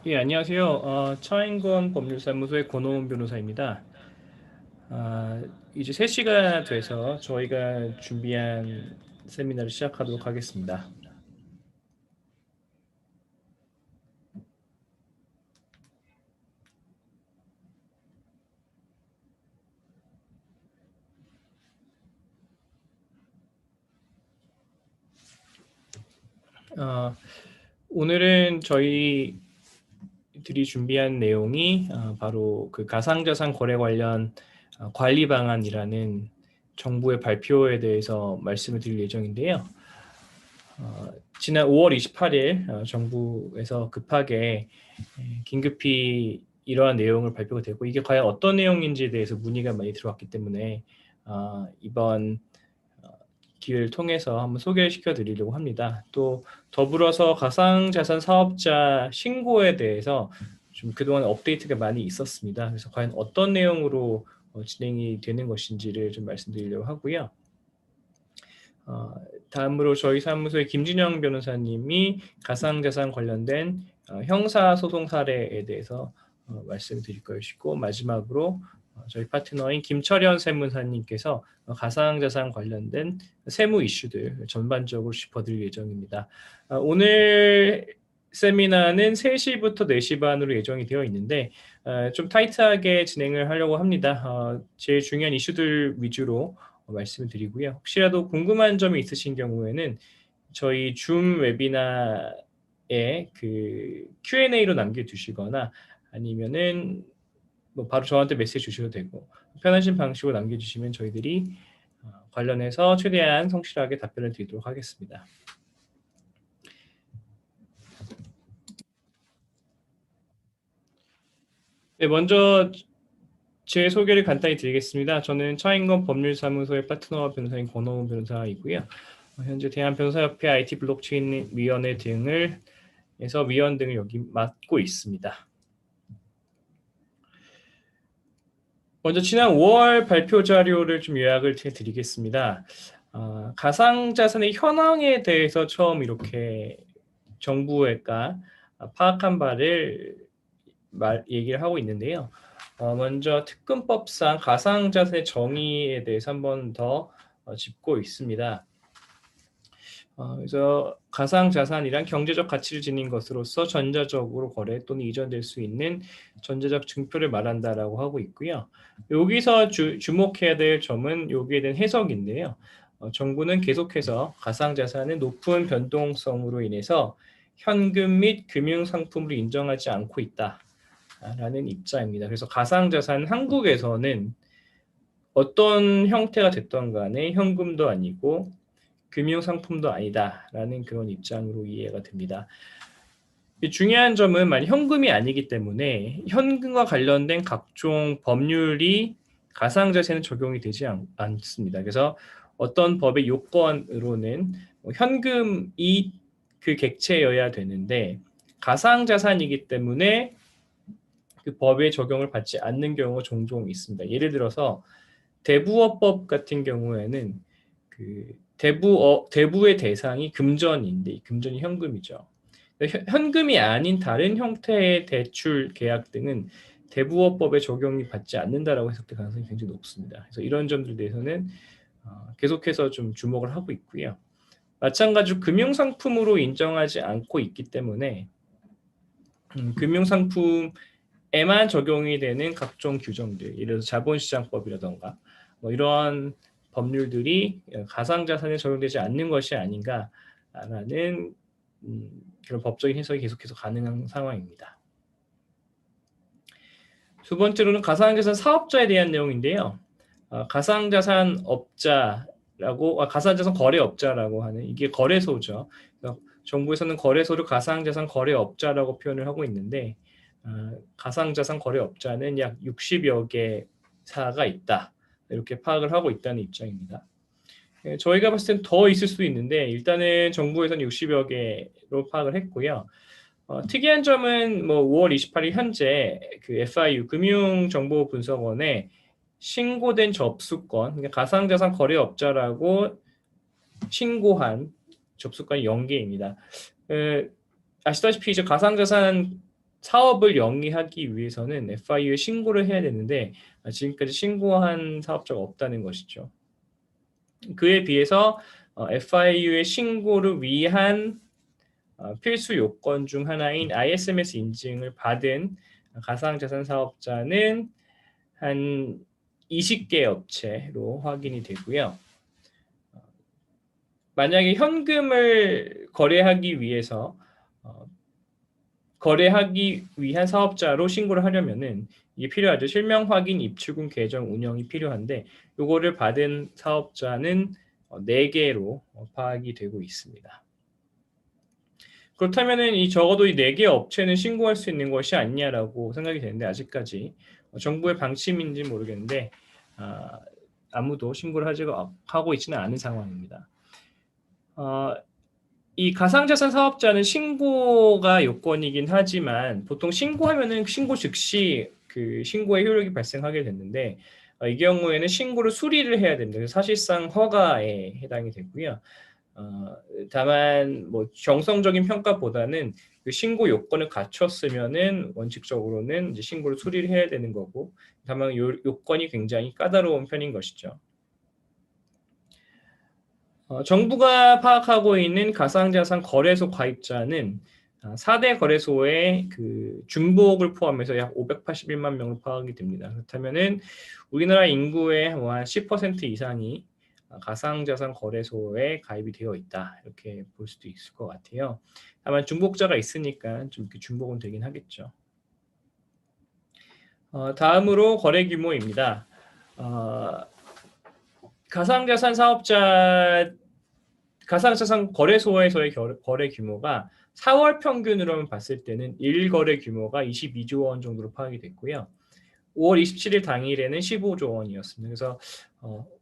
예, 안녕하세요. 차인건 법률사무소의 권호은 변호사입니다. 아, 이제 3시가 돼서 저희가 준비한 세미나를 시작하도록 하겠습니다. 어, 오늘은 저희들이 준비한 내용이 바로 그 가상자산 거래 관련 관리 방안이라는 정부의 발표에 대해서 말씀을 드릴 예정인데요. 지난 5월 28일 정부에서 급하게 긴급히 이러한 내용을 발표가 되고 이게 과연 어떤 내용인지에 대해서 문의가 많이 들어왔기 때문에 이번 기회를 통해서 한번 소개를 시켜드리려고 합니다. 또 더불어서 가상자산 사업자 신고에 대해서 좀 그동안 업데이트가 많이 있었습니다. 그래서 과연 어떤 내용으로 진행이 되는 것인지를 좀 말씀드리려고 하고요. 다음으로 저희 사무소의 김진영 변호사님이 가상자산 관련된 형사소송 사례에 대해서 말씀을 드릴 것이고, 마지막으로 저희 파트너인 김철현 세무사님께서 가상자산 관련된 세무 이슈들 전반적으로 짚어드릴 예정입니다. 오늘 세미나는 3시부터 4시 반으로 예정이 되어 있는데 좀 타이트하게 진행을 하려고 합니다. 제일 중요한 이슈들 위주로 말씀을 드리고요. 혹시라도 궁금한 점이 있으신 경우에는 저희 줌 웨비나에 그 Q&A로 남겨주시거나 아니면은 뭐 바로 저한테 메시지 주셔도 되고 편하신 방식으로 남겨주시면 저희들이 관련해서 최대한 성실하게 답변을 드리도록 하겠습니다. 네, 먼저 제 소개를 간단히 드리겠습니다. 저는 차인건 법률사무소의 파트너 변호사인 권호은 변호사이고요. 현재 대한변호사협회 IT 블록체인 위원회 등을 에서 위원 등을 여기 맡고 있습니다. 먼저 지난 5월 발표 자료를 좀 요약을 드리겠습니다. 가상자산의 현황에 대해서 처음 이렇게 정부가 파악한 바를 얘기를 하고 있는데요. 먼저 특근법상 가상자산의 정의에 대해서 한 번 더 짚고 있습니다. 그래서 가상자산이란 경제적 가치를 지닌 것으로서 전자적으로 거래 또는 이전될 수 있는 전자적 증표를 말한다라고 하고 있고요. 여기서 주목해야 될 점은 여기에 대한 해석인데요. 정부는 계속해서 가상자산은 높은 변동성으로 인해서 현금 및 금융상품으로 인정하지 않고 있다라는 입장입니다. 그래서 가상자산 한국에서는 어떤 형태가 됐던 간에 현금도 아니고 금융상품도 아니다라는 그런 입장으로 이해가 됩니다. 중요한 점은 만약 현금이 아니기 때문에 현금과 관련된 각종 법률이 가상자산에 적용이 되지 않습니다. 그래서 어떤 법의 요건으로는 현금이 그 객체여야 되는데 가상자산이기 때문에 그 법의 적용을 받지 않는 경우가 종종 있습니다. 예를 들어서 대부업법 같은 경우에는 그 대부의 대상이 금전인데 금전이 현금이죠. 현금이 아닌 다른 형태의 대출 계약 등은 대부업법에 적용이 받지 않는다라고 해석될 가능성이 굉장히 높습니다. 그래서 이런 점들에 대해서는 계속해서 좀 주목을 하고 있고요. 마찬가지로 금융상품으로 인정하지 않고 있기 때문에 금융상품에만 적용이 되는 각종 규정들, 예를 들어서 자본시장법이라던가 뭐 이러한 법률들이 가상자산에 적용되지 않는 것이 아닌가라는 그런 법적인 해석이 계속해서 가능한 상황입니다. 두 번째로는 가상자산 사업자에 대한 내용인데요. 가상자산 업자라고 가상자산 거래업자라고 하는 이게 거래소죠. 정부에서는 거래소를 가상자산 거래업자라고 표현을 하고 있는데 가상자산 거래업자는 약 60여 개사가 있다. 이렇게 파악을 하고 있다는 입장입니다. 저희가 봤을 땐 더 있을 수도 있는데 일단은 정부에서는 60여 개로 파악을 했고요. 특이한 점은 뭐 5월 28일 현재 그 FIU 금융정보분석원에 신고된 접수건, 그러니까 가상자산 거래업자라고 신고한 접수건이 0개입니다. 아시다시피 이제 가상자산 사업을 영위하기 위해서는 FIU에 신고를 해야 되는데 지금까지 신고한 사업자가 없다는 것이죠. 그에 비해서 FIU의 신고를 위한 필수 요건 중 하나인 ISMS 인증을 받은 가상자산 사업자는 한 20개 업체로 확인이 되고요. 만약에 현금을 거래하기 위해서 거래하기 위한 사업자로 신고를 하려면은 이게 필요하죠. 실명 확인, 입출금, 계정 운영이 필요한데 요거를 받은 사업자는 4개로 파악이 되고 있습니다. 그렇다면은 이 적어도 이 4개 업체는 신고할 수 있는 것이 아니냐라고 생각이 되는데 아직까지 정부의 방침인지 모르겠는데 아무도 신고를 하고 있지는 않은 상황입니다. 이 가상자산 사업자는 신고가 요건이긴 하지만 보통 신고하면은 신고 즉시 그 신고의 효력이 발생하게 됐는데 이 경우에는 신고를 수리를 해야 됩니다. 사실상 허가에 해당이 되고요. 다만 뭐 정성적인 평가보다는 그 신고 요건을 갖췄으면은 원칙적으로는 이제 신고를 수리를 해야 되는 거고 다만 요건이 굉장히 까다로운 편인 것이죠. 정부가 파악하고 있는 가상자산 거래소 가입자는 4대 거래소의 그 중복을 포함해서 약 581만 명으로 파악이 됩니다. 그렇다면은 우리나라 인구의 한 10% 이상이 가상자산 거래소에 가입이 되어 있다. 이렇게 볼 수도 있을 것 같아요. 다만 중복자가 있으니까 좀 이렇게 중복은 되긴 하겠죠. 다음으로 거래 규모입니다. 가상자산 거래소에서의 거래 규모가 4월 평균으로만 봤을 때는 1거래 규모가 22조 원 정도로 파악이 됐고요. 5월 27일 당일에는 15조 원이었습니다. 그래서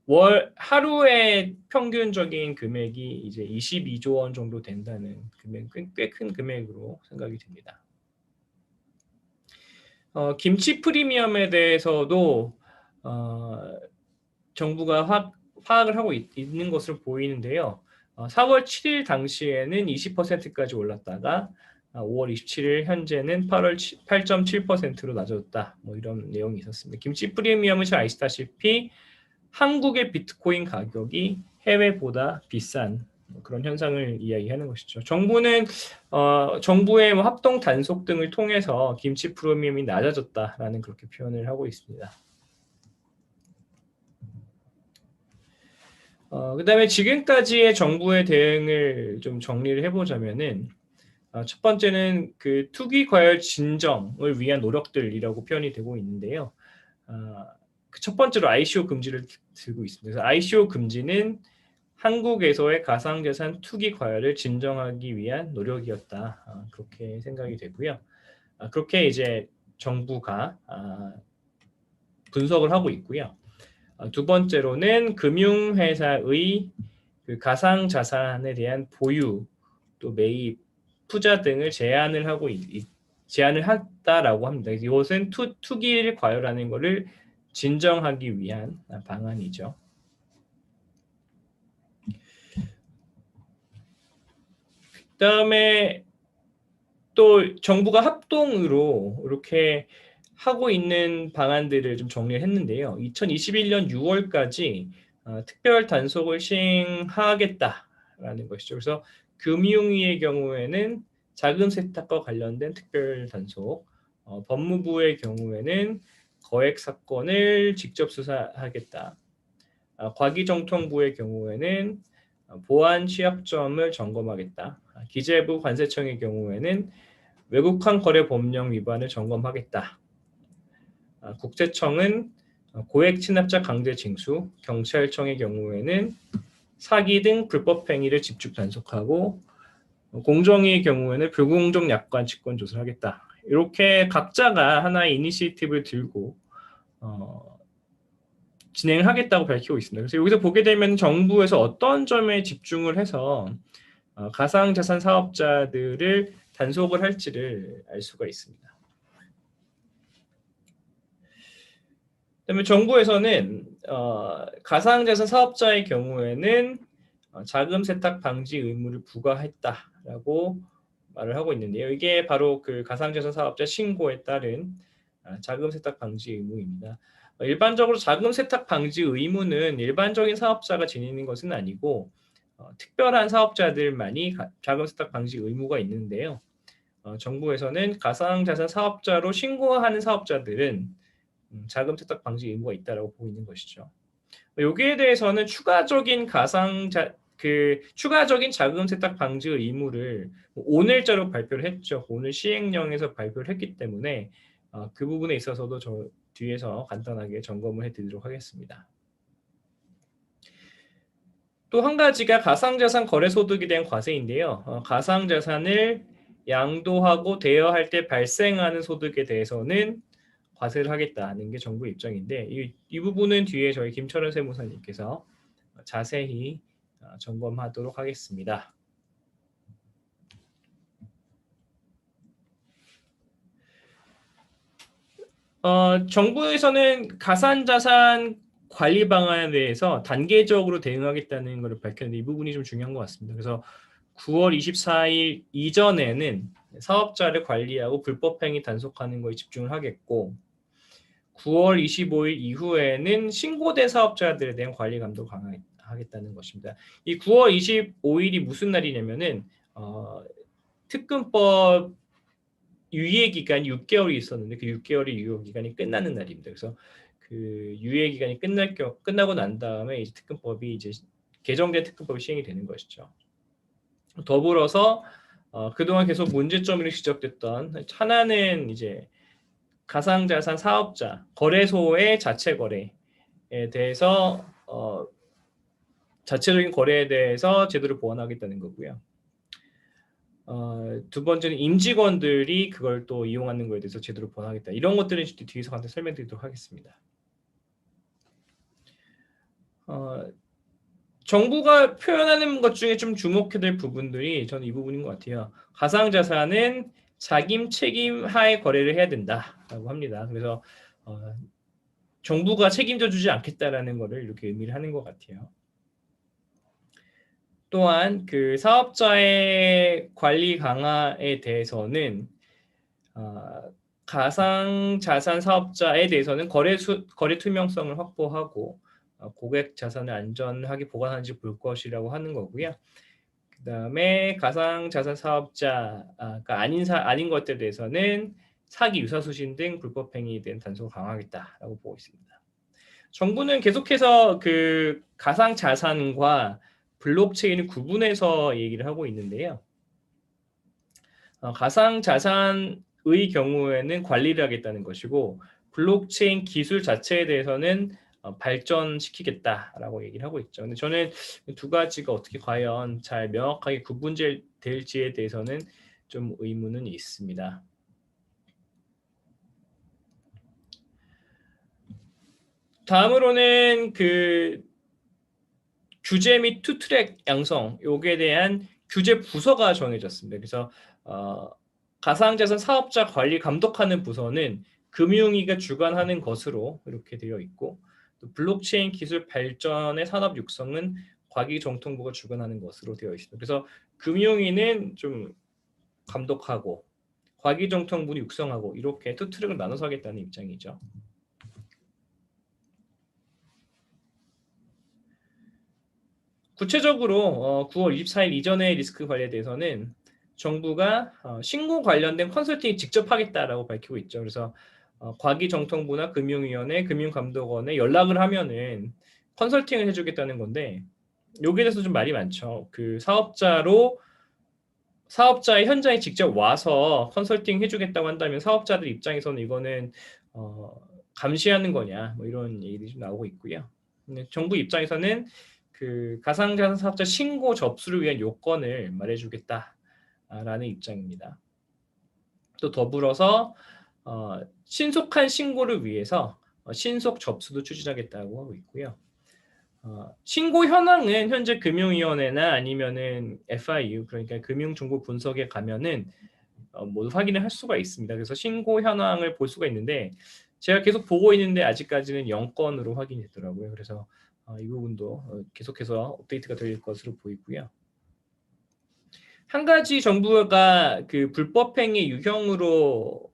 월 하루의 평균적인 금액이 이제 22조 원 정도 된다는 금액, 꽤 큰 금액으로 생각이 됩니다. 김치 프리미엄에 대해서도 정부가 파악을 하고 있는 것으로 보이는데요. 4월 7일 당시에는 20%까지 올랐다가 5월 27일 현재는 8.7%로 낮아졌다. 뭐 이런 내용이 있었습니다. 김치 프리미엄은 잘 아시다시피 한국의 비트코인 가격이 해외보다 비싼 그런 현상을 이야기하는 것이죠. 정부는 정부의 합동 단속 등을 통해서 김치 프리미엄이 낮아졌다라는 그렇게 표현을 하고 있습니다. 그다음에 지금까지의 정부의 대응을 좀 정리를 해보자면은 첫 번째는 그 투기 과열 진정을 위한 노력들이라고 표현이 되고 있는데요. 그 첫 번째로 ICO 금지를 들고 있습니다. 그래서 ICO 금지는 한국에서의 가상자산 투기 과열을 진정하기 위한 노력이었다. 그렇게 생각이 되고요. 그렇게 이제 정부가 분석을 하고 있고요. 두 번째로는 금융회사의 그 가상자산에 대한 보유, 또 매입, 투자 등을 제한을 했다라고 합니다. 이것은 투기를 과열하는 것을 진정하기 위한 방안이죠. 그다음에 또 정부가 합동으로 이렇게 하고 있는 방안들을 좀 정리를 했는데요. 2021년 6월까지 특별 단속을 시행하겠다라는 것이죠. 그래서 금융위의 경우에는 자금 세탁과 관련된 특별 단속, 법무부의 경우에는 거액 사건을 직접 수사하겠다. 과기정통부의 경우에는 보안 취약점을 점검하겠다. 기재부 관세청의 경우에는 외국환 거래 법령 위반을 점검하겠다. 국세청은 고액 취납자 강제 징수, 경찰청의 경우에는 사기 등 불법 행위를 집중 단속하고 공정위의 경우에는 불공정 약관 직권 조사를 하겠다. 이렇게 각자가 하나의 이니시티브를 들고 진행을 하겠다고 밝히고 있습니다. 그래서 여기서 보게 되면 정부에서 어떤 점에 집중을 해서 가상자산 사업자들을 단속을 할지를 알 수가 있습니다. 그다음에 정부에서는 가상자산 사업자의 경우에는 자금 세탁 방지 의무를 부과했다라고 말을 하고 있는데요. 이게 바로 그 가상자산 사업자 신고에 따른 자금 세탁 방지 의무입니다. 일반적으로 자금 세탁 방지 의무는 일반적인 사업자가 지니는 것은 아니고 특별한 사업자들만이 자금 세탁 방지 의무가 있는데요. 정부에서는 가상자산 사업자로 신고하는 사업자들은 자금 세탁 방지 의무가 있다라고 보고 있는 것이죠. 여기에 대해서는 추가적인 추가적인 자금 세탁 방지 의무를 오늘자로 발표를 했죠. 오늘 시행령에서 발표를 했기 때문에 그 부분에 있어서도 저 뒤에서 간단하게 점검을 해드리도록 하겠습니다. 또 한 가지가 가상자산 거래소득에 대한 과세인데요. 가상자산을 양도하고 대여할 때 발생하는 소득에 대해서는 과세를 하겠다는 게 정부 입장인데 이 부분은 뒤에 저희 김철원 세무사님께서 자세히 점검하도록 하겠습니다. 정부에서는 가상자산 관리 방안에 대해서 단계적으로 대응하겠다는 것을 밝혔는데 이 부분이 좀 중요한 것 같습니다. 그래서 9월 24일 이전에는 사업자를 관리하고 불법행위 단속하는 것에 집중을 하겠고 9월 25일 이후에는 신고된 사업자들에 대한 관리 감독 강화하겠다는 것입니다. 이 9월 25일이 무슨 날이냐면은 특근법 유예 기간이 6개월이 있었는데 그 6개월의 유효 기간이 끝나는 날입니다. 그래서 그 유예 기간이 끝나고 난 다음에 이제 특근법이 이제 개정된 특근법이 시행이 되는 것이죠. 더불어서 그동안 계속 문제점으로 지적됐던 하나는 이제 가상자산 사업자 거래소의 자체 거래에 대해서 자체적인 거래에 대해서 제도를 보완하겠다는 거고요. 두 번째는 임직원들이 그걸 또 이용하는 것에 대해서 제도를 보완하겠다. 이런 것들은 뒤에서 간단히 설명드리도록 하겠습니다. 정부가 표현하는 것 중에 좀 주목해야 될 부분들이 저는 이 부분인 것 같아요. 가상자산은 자기 책임 하에 거래를 해야 된다라고 합니다. 그래서 정부가 책임져 주지 않겠다라는 것을 이렇게 의미를 하는 것 같아요. 또한 그 사업자의 관리 강화에 대해서는 가상자산 사업자에 대해서는 거래 투명성을 확보하고 고객 자산을 안전하게 보관하는지 볼 것이라고 하는 거고요. 그 다음에 가상자산 사업자가 아닌 것들에 대해서는 사기, 유사수신 등 불법행위에 대한 단속을 강화하겠다라고 보고 있습니다. 정부는 계속해서 그 가상자산과 블록체인을 구분해서 얘기를 하고 있는데요. 가상자산의 경우에는 관리를 하겠다는 것이고 블록체인 기술 자체에 대해서는 발전시키겠다라고 얘기를 하고 있죠. 근데 저는 두 가지가 어떻게 과연 잘 명확하게 구분될지에 대해서는 좀 의문은 있습니다. 다음으로는 그 규제 및 투트랙 양성 요게 대한 규제 부서가 정해졌습니다. 그래서 가상자산 사업자 관리 감독하는 부서는 금융위가 주관하는 것으로 이렇게 되어 있고 또 블록체인 기술 발전의 산업 육성은 과기정통부가 주관하는 것으로 되어 있습니다. 그래서 금융위는 좀 감독하고 과기정통부는 육성하고 이렇게 두 트랙을 나눠서 하겠다는 입장이죠. 구체적으로 9월 24일 이전의 리스크 관리에 대해서는 정부가 신고 관련된 컨설팅을 직접 하겠다라고 밝히고 있죠. 그래서 과기정통부나 금융위원회, 금융감독원에 연락을 하면은 컨설팅을 해주겠다는 건데 여기에 대해서 좀 말이 많죠. 그 사업자의 현장에 직접 와서 컨설팅 해주겠다고 한다면 사업자들 입장에서는 이거는 감시하는 거냐 뭐 이런 얘기들이 좀 나오고 있고요. 근데 정부 입장에서는 그 가상자산 사업자 신고 접수를 위한 요건을 말해주겠다라는 입장입니다. 또 더불어서 신속한 신고를 위해서 신속 접수도 추진하겠다고 하고 있고요. 신고 현황은 현재 금융위원회나 아니면은 FIU 그러니까 금융정보분석에 가면은 모두 확인을 할 수가 있습니다. 그래서 신고 현황을 볼 수가 있는데 제가 계속 보고 있는데 아직까지는 0건으로 확인됐더라고요. 그래서 이 부분도 계속해서 업데이트가 될 것으로 보이고요. 한 가지 정부가 그 불법행위 유형으로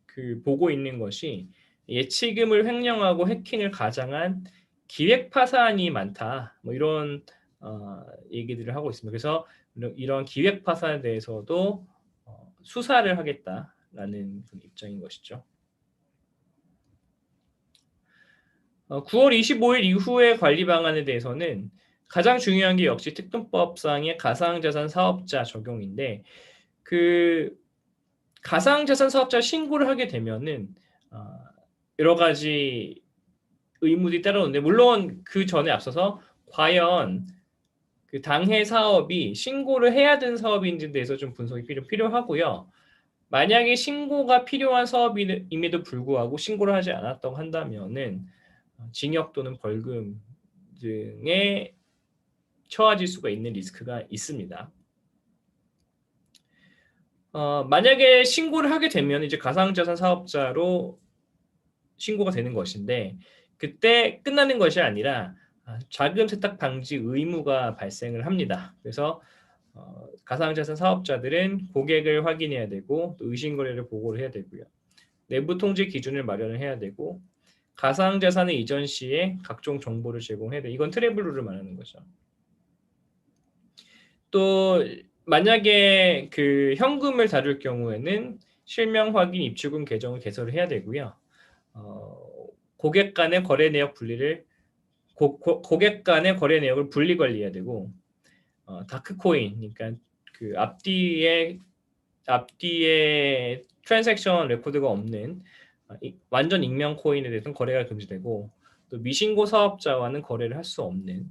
그 보고 있는 것이 예치금을 횡령하고 해킹을 가장한 기획 파산이 많다. 뭐 이런 얘기들을 하고 있습니다. 그래서 이런 기획 파산에 대해서도 수사를 하겠다라는 입장인 것이죠. 9월 25일 이후의 관리 방안에 대해서는 가장 중요한 게 역시 특동법상의 가상자산 사업자 적용인데 그 가상자산 사업자 신고를 하게 되면은 여러 가지 의무들이 따라오는데 물론 그 전에 앞서서 과연 그 당해 사업이 신고를 해야 되는 사업인지에 대해서 좀 분석이 필요하고요. 만약에 신고가 필요한 사업임에도 불구하고 신고를 하지 않았다고 한다면은 징역 또는 벌금 등에 처해질 수가 있는 리스크가 있습니다. 만약에 신고를 하게 되면 이제 가상자산 사업자로 신고가 되는 것인데 그때 끝나는 것이 아니라 자금 세탁 방지 의무가 발생을 합니다. 그래서 가상자산 사업자들은 고객을 확인해야 되고 또 의심거래를 보고를 해야 되고요. 내부 통제 기준을 마련을 해야 되고 가상자산의 이전 시에 각종 정보를 제공해야 돼. 이건 트래블룰을 말하는 거죠. 또 만약에 그 현금을 다룰 경우에는 실명 확인, 입출금 계정을 개설을 해야 되고요. 고객 간의 거래 내역 분리를 고객 간의 거래 내역을 분리 관리해야 되고 다크코인, 그러니까 그 앞뒤에 트랜잭션 레코드가 없는 완전 익명 코인에 대해서는 거래가 금지되고 또 미신고 사업자와는 거래를 할 수 없는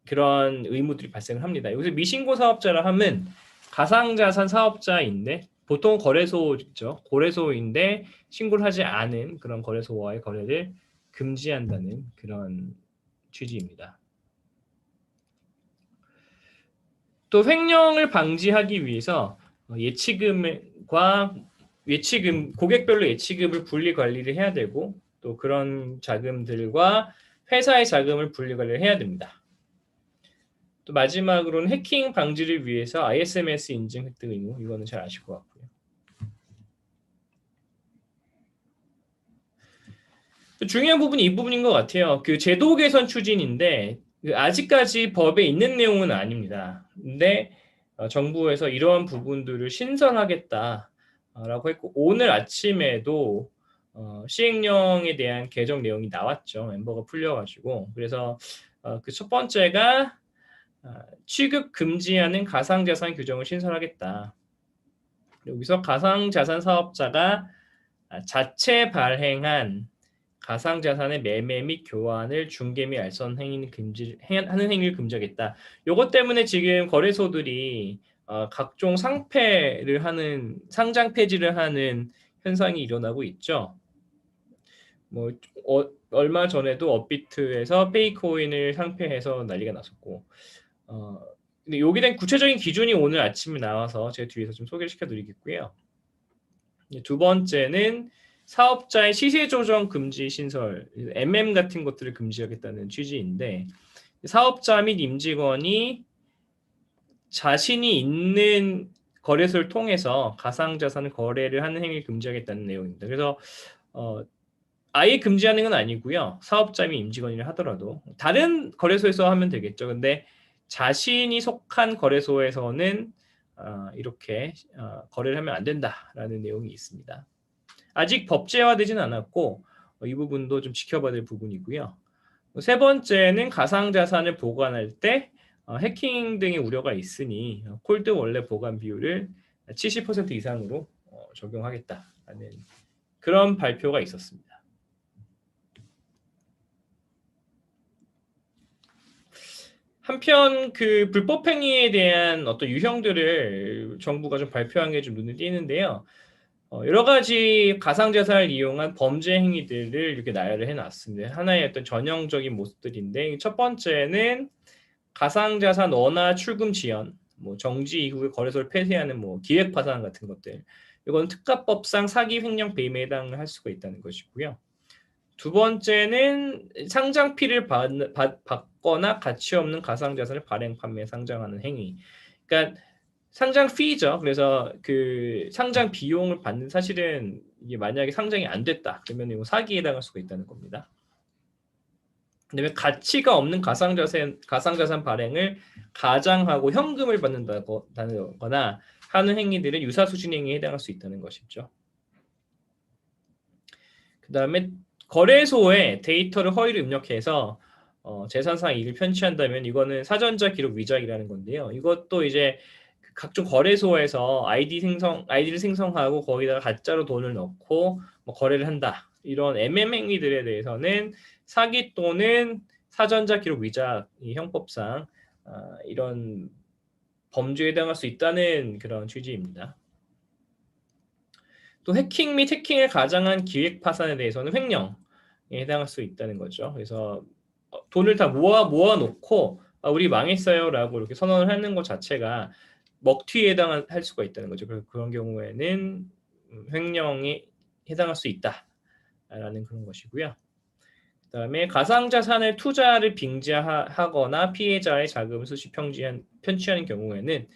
그런 의무들이 발생을 합니다. 여기서 미신고 사업자라 하면 가상자산 사업자인데 보통 거래소죠. 거래소인데 신고를 하지 않은 그런 거래소와의 거래를 금지한다는 그런 취지입니다. 또 횡령을 방지하기 위해서 고객별로 예치금을 분리 관리를 해야 되고 또 그런 자금들과 회사의 자금을 분리 관리를 해야 됩니다. 또 마지막으로는 해킹 방지를 위해서 ISMS 인증 획득 의무, 이거는 잘 아실 것 같고요. 또 중요한 부분이 이 부분인 것 같아요. 그 제도 개선 추진인데 아직까지 법에 있는 내용은 아닙니다. 근데 정부에서 이러한 부분들을 신설하겠다라고 했고 오늘 아침에도 시행령에 대한 개정 내용이 나왔죠. 멤버가 풀려가지고 그래서 그 첫 번째가 취급 금지하는 가상자산 규정을 신설하겠다. 여기서 가상자산 사업자가 자체 발행한 가상자산의 매매 및 교환을 중개 및 알선 하는 행위를 금지하겠다. 이것 때문에 지금 거래소들이 각종 상폐를 하는 상장 폐지를 하는 현상이 일어나고 있죠. 뭐 얼마 전에도 업비트에서 페이코인을 상폐해서 난리가 났었고 근데 여기에 대한 구체적인 기준이 오늘 아침에 나와서 제가 뒤에서 좀 소개를 시켜드리겠고요. 두 번째는 사업자의 시세 조정 금지 신설, MM 같은 것들을 금지하겠다는 취지인데 사업자 및 임직원이 자신이 있는 거래소를 통해서 가상자산을 거래를 하는 행위를 금지하겠다는 내용입니다. 그래서 아예 금지하는 건 아니고요. 사업자 및 임직원이라 하더라도 다른 거래소에서 하면 되겠죠. 근데 자신이 속한 거래소에서는 이렇게 거래를 하면 안 된다라는 내용이 있습니다. 아직 법제화되지는 않았고 이 부분도 좀 지켜봐야 될 부분이고요. 세 번째는 가상자산을 보관할 때 해킹 등의 우려가 있으니 콜드 원래 보관 비율을 70% 이상으로 적용하겠다라는 그런 발표가 있었습니다. 한편 그 불법 행위에 대한 어떤 유형들을 정부가 좀 발표한 게 좀 눈에 띄는데요. 여러 가지 가상자산을 이용한 범죄 행위들을 이렇게 나열을 해놨습니다. 하나의 어떤 전형적인 모습들인데 첫 번째는 가상자산 원화 출금 지연, 뭐 정지 이후에 거래소를 폐쇄하는 뭐 기획 파산 같은 것들. 이건 특가법상 사기 횡령 배임에 해당할 수가 있다는 것이고요. 두 번째는 상장피를 받거나 가치 없는 가상자산을 발행, 판매, 상장하는 행위. 그러니까 상장 피죠. 그래서 그 상장 비용을 받는, 사실은 이게 만약에 상장이 안 됐다 그러면 이거 사기에 해당할 수가 있다는 겁니다. 그다음에 가치가 없는 가상자산 발행을 가장하고 현금을 받는다거나 하는 행위들은 유사수신 행위에 해당할 수 있다는 것이죠. 그다음에 거래소에 데이터를 허위로 입력해서 재산상 이익을 편취한다면 이거는 사전자 기록 위작이라는 건데요. 이것도 이제 각종 거래소에서 아이디를 생성하고 거기다가 가짜로 돈을 넣고 뭐 거래를 한다. 이런 MM 행위들에 대해서는 사기 또는 사전자 기록 위작 이 형법상 이런 범죄에 해당할 수 있다는 그런 취지입니다. 또 해킹 및 해킹을 가장한 기획 파산에 대해서는 횡령에 해당할 수 있다는 거죠. 그래서 돈을 다 모아놓고 우리 망했어요라고 이렇게 선언을 하는 것 자체가 먹튀에 해당할 수가 있다는 거죠. 그래서 그런 경우에는 횡령에 해당할 수 있다라는 그런 것이고요. 그다음에 가상자산을 투자를 빙자하거나 피해자의 자금을 수시 편취하는 경우에는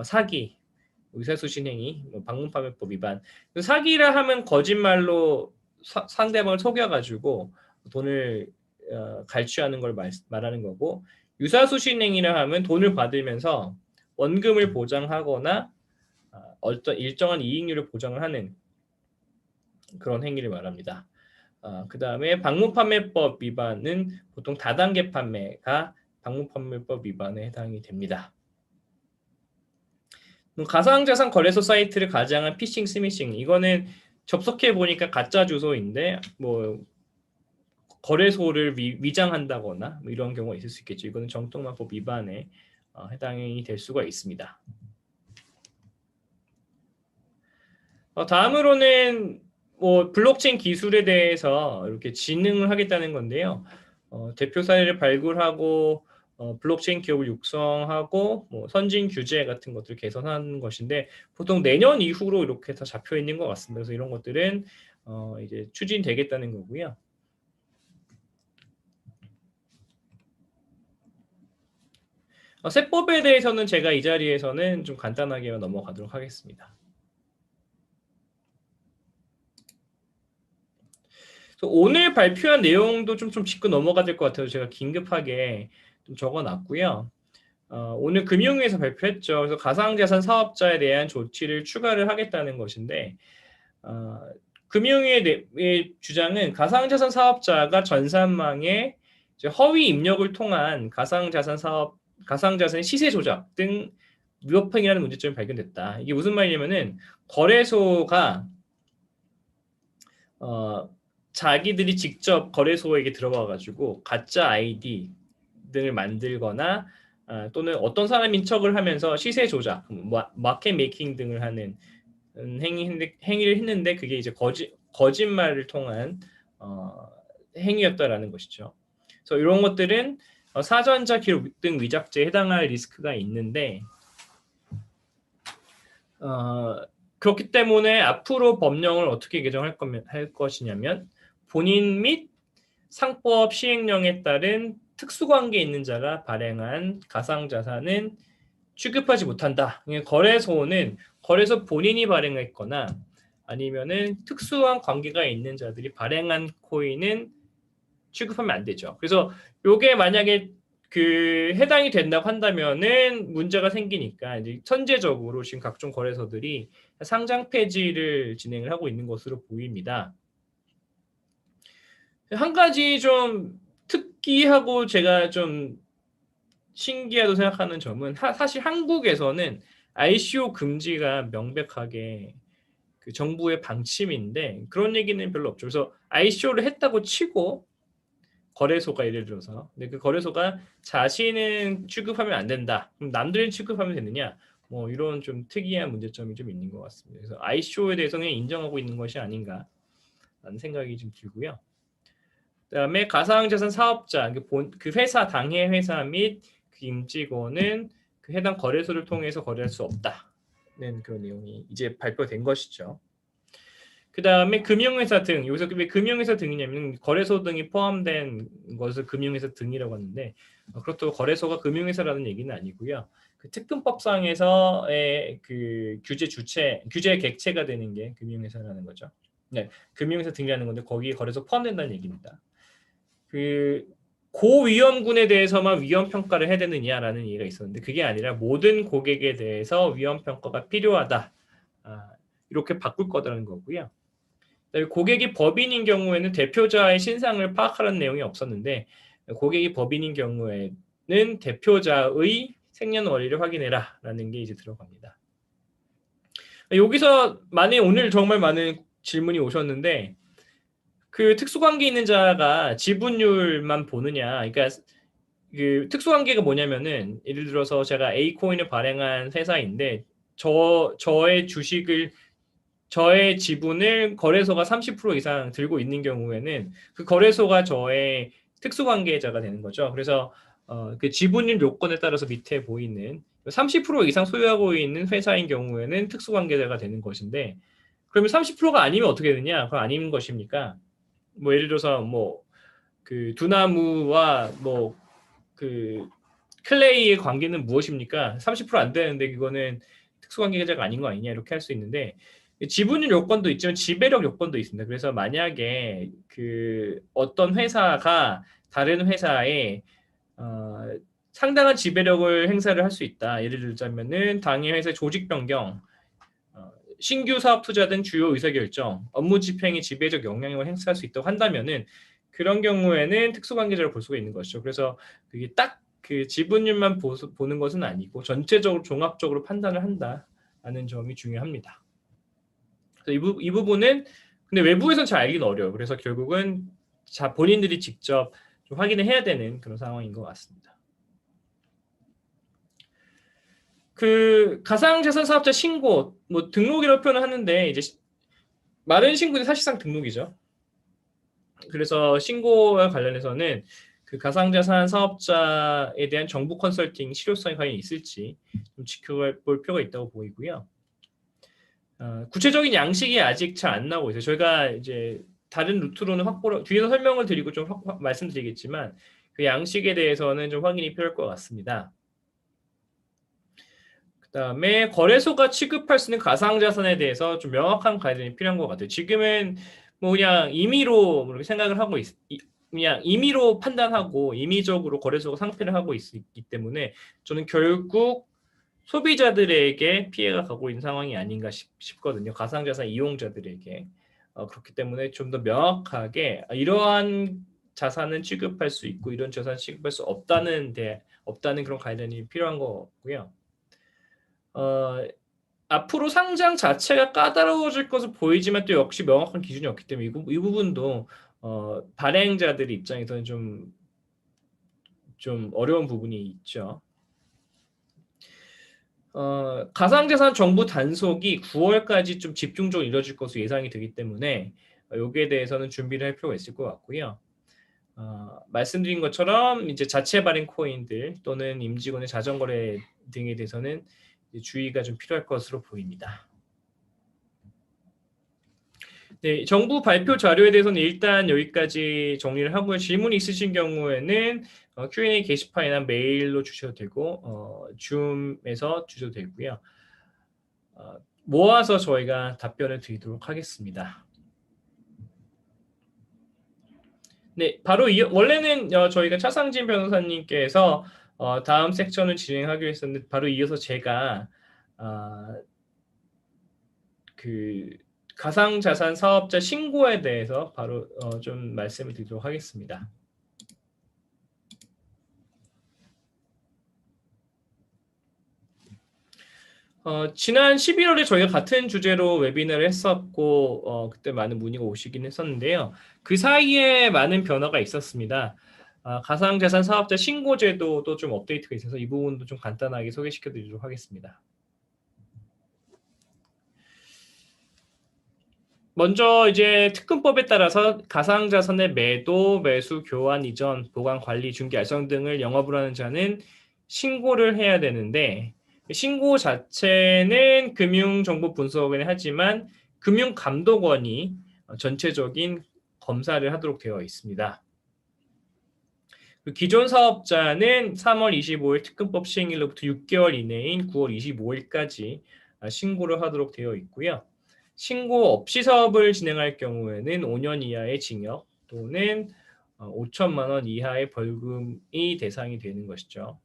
사기, 의사수신행위, 방문파매법 위반. 사기라 하면 거짓말로 상대방을 속여가지고 돈을 갈취하는 걸 말하는 거고, 유사수신행위라 하면 돈을 받으면서 원금을 보장하거나 어떤 일정한 이익률을 보장을 하는 그런 행위를 말합니다. 그 다음에 방문판매법 위반은 보통 다단계 판매가 방문판매법 위반에 해당이 됩니다. 가상자산 거래소 사이트를 가장한 피싱, 스미싱, 이거는 접속해 보니까 가짜 주소인데 뭐 거래소를 위장한다거나 뭐 이런 경우가 있을 수 있겠죠. 이거는 정통만법 위반에 해당이 될 수가 있습니다. 다음으로는 뭐 블록체인 기술에 대해서 이렇게 진흥을 하겠다는 건데요. 대표 사례를 발굴하고 블록체인 기업을 육성하고 뭐 선진 규제 같은 것들을 개선하는 것인데 보통 내년 이후로 이렇게 다 잡혀 있는 것 같습니다. 그래서 이런 것들은 이제 추진되겠다는 거고요. 세법에 대해서는 제가 이 자리에서는 좀 간단하게 넘어가도록 하겠습니다. 오늘 발표한 내용도 좀 짚고 넘어가야 될 것 같아서 제가 긴급하게 좀 적어놨고요. 오늘 금융위에서 발표했죠. 그래서 가상자산 사업자에 대한 조치를 추가를 하겠다는 것인데 금융위의 주장은 가상자산 사업자가 전산망에 허위 입력을 통한 가상자산의 시세 조작 등 위법행위라는 문제점이 발견됐다. 이게 무슨 말이냐면은 거래소가 자기들이 직접 거래소에게 들어가가지고 가짜 아이디 등을 만들거나 또는 어떤 사람인 척을 하면서 시세 조작, 마켓 메이킹 등을 하는 행위를 했는데 그게 이제 거짓말을 통한 행위였다라는 것이죠. 그래서 이런 것들은 사전자 기록 등 위작죄에 해당할 리스크가 있는데 그렇기 때문에 앞으로 법령을 어떻게 개정할 것이냐면 본인 및 상법 시행령에 따른 특수관계에 있는 자가 발행한 가상자산은 취급하지 못한다. 거래소 본인이 발행했거나 아니면은 특수한 관계가 있는 자들이 발행한 코인은 취급하면 안 되죠. 그래서 이게 만약에 해당이 된다고 한다면은 문제가 생기니까 이제 선제적으로 지금 각종 거래소들이 상장 폐지를 진행을 하고 있는 것으로 보입니다. 한 가지 좀 특이하고 제가 좀 신기하다고 생각하는 점은 사실 한국에서는 ICO 금지가 명백하게 그 정부의 방침인데 그런 얘기는 별로 없죠. 그래서 ICO를 했다고 치고 거래소가 예를 들어서 근데 그 거래소가 자신은 취급하면 안 된다. 그럼 남들은 취급하면 되느냐? 뭐 이런 좀 특이한 문제점이 좀 있는 것 같습니다. 그래서 ICO에 대해서는 인정하고 있는 것이 아닌가라는 생각이 좀 들고요. 그다음에 가상자산 사업자, 그 회사 당해 회사 및 그 임직원은 그 해당 거래소를 통해서 거래할 수 없다는 그런 내용이 이제 발표된 것이죠. 그 다음에 금융회사 등, 여기서 왜 금융회사 등이냐면 거래소 등이 포함된 것을 금융회사 등이라고 하는데 그렇다고 거래소가 금융회사라는 얘기는 아니고요. 그 특근법상에서의 그 규제 객체가 되는 게 금융회사라는 거죠. 네, 금융회사 등이라는 건데 거기에 거래소 포함된다는 얘기입니다. 그 고위험군에 대해서만 위험 평가를 해야 되느냐라는 얘기가 있었는데 그게 아니라 모든 고객에 대해서 위험 평가가 필요하다. 이렇게 바꿀 거라는 거고요. 고객이 법인인 경우에는 대표자의 신상을 파악하는 내용이 없었는데 고객이 법인인 경우에는 대표자의 생년월일을 확인해라 라는 게 이제 들어갑니다. 여기서 오늘 정말 많은 질문이 오셨는데 그 특수관계 있는 자가 지분율만 보느냐, 그러니까 그 특수관계가 뭐냐면은 예를 들어서 제가 A 코인을 발행한 회사인데 저의 지분을 거래소가 30% 이상 들고 있는 경우에는 그 거래소가 저의 특수관계자가 되는 거죠. 그래서 그 지분율 요건에 따라서 밑에 보이는 30% 이상 소유하고 있는 회사인 경우에는 특수관계자가 되는 것인데 그러면 30%가 아니면 어떻게 되느냐? 그건 아닌 것입니까? 뭐 예를 들어서 뭐 그 두나무와 뭐 그 클레이의 관계는 무엇입니까? 30%안 되는데 그거는 특수관계자가 아닌 거 아니냐 이렇게 할 수 있는데 지분율 요건도 있지만 지배력 요건도 있습니다. 그래서 만약에 그 어떤 회사가 다른 회사에 상당한 지배력을 행사를 할 수 있다. 예를 들자면은 당해 회사의 조직 변경, 신규 사업 투자 등 주요 의사결정, 업무 집행에 지배적 영향력을 행사할 수 있다고 한다면은 그런 경우에는 특수관계자를 볼 수가 있는 것이죠. 그래서 그게 딱 그 지분율만 보는 것은 아니고 전체적으로 종합적으로 판단을 한다는 점이 중요합니다. 그래서 이 부분은 근데 외부에서는 잘 알기는 어려워요. 그래서 결국은 본인들이 직접 좀 확인을 해야 되는 그런 상황인 것 같습니다. 그 가상자산 사업자 신고 뭐 등록이라고 표현을 하는데 이제 말은 신고는 사실상 등록이죠. 그래서 신고와 관련해서는 그 가상자산 사업자에 대한 정부 컨설팅 실효성이 과연 있을지 좀 지켜볼 필요가 있다고 보이고요. 구체적인 양식이 아직 잘 안 나오고 있어요. 저희가 이제 다른 루트로는 확보를 뒤에서 설명을 드리고 좀 말씀드리겠지만 그 양식에 대해서는 좀 확인이 필요할 것 같습니다. 그 다음에 거래소가 취급할 수 있는 가상자산에 대해서 좀 명확한 가이드라인이 필요한 것 같아요. 지금은 뭐 그냥 임의로 그렇게 생각을 하고 그냥 임의로 판단하고 임의적으로 거래소가 상패를 하고 있기 때문에 저는 결국 소비자들에게 피해가 가고 있는 상황이 아닌가 싶거든요. 가상자산 이용자들에게. 그렇기 때문에 좀 더 명확하게 이러한 자산은 취급할 수 있고 이런 자산은 취급할 수 없다는 그런 가이드라인이 필요한 거고요. 앞으로 상장 자체가 까다로워질 것으로 보이지만 또 역시 명확한 기준이 없기 때문에 이 부분도 발행자들 입장에서는 좀 어려운 부분이 있죠. 가상자산 정보 단속이 9월까지 좀 집중적으로 이루어질 것으로 예상이 되기 때문에 여기에 대해서는 준비를 할 필요가 있을 것 같고요. 말씀드린 것처럼 이제 자체 발행 코인들 또는 임직원의 자전거래 등에 대해서는 주의가 좀 필요할 것으로 보입니다. 네, 정부 발표 자료에 대해서는 일단 여기까지 정리를 하고요. 질문이 있으신 경우에는 Q&A 게시판이나 메일로 주셔도 되고 줌에서 주셔도 되고요. 모아서 저희가 답변을 드리도록 하겠습니다. 네, 바로 원래는 저희가 차상진 변호사님께서 다음 섹션을 진행하기로 했었는데 바로 이어서 제가 그 가상자산 사업자 신고에 대해서 바로 좀 말씀을 드리도록 하겠습니다. 지난 11월에 저희가 같은 주제로 웨비나를 했었고 그때 많은 문의가 오시긴 했었는데요. 그 사이에 많은 변화가 있었습니다. 가상자산 사업자 신고제도도 좀 업데이트가 있어서 이 부분도 좀 간단하게 소개시켜 드리도록 하겠습니다. 먼저 이제 특근법에 따라서 가상자산의 매도, 매수, 교환, 이전, 보관, 관리, 중개, 알선 등을 영업을 하는 자는 신고를 해야 되는데 신고 자체는 금융정보분석원이 하지만 금융감독원이 전체적인 검사를 하도록 되어 있습니다. 기존 사업자는 3월 25일 특근법 시행일로부터 6개월 이내인 9월 25일까지 신고를 하도록 되어 있고요. 신고 없이 사업을 진행할 경우에는 5년 이하의 징역 또는 5천만 원 이하의 벌금이 대상이 되는 것이죠.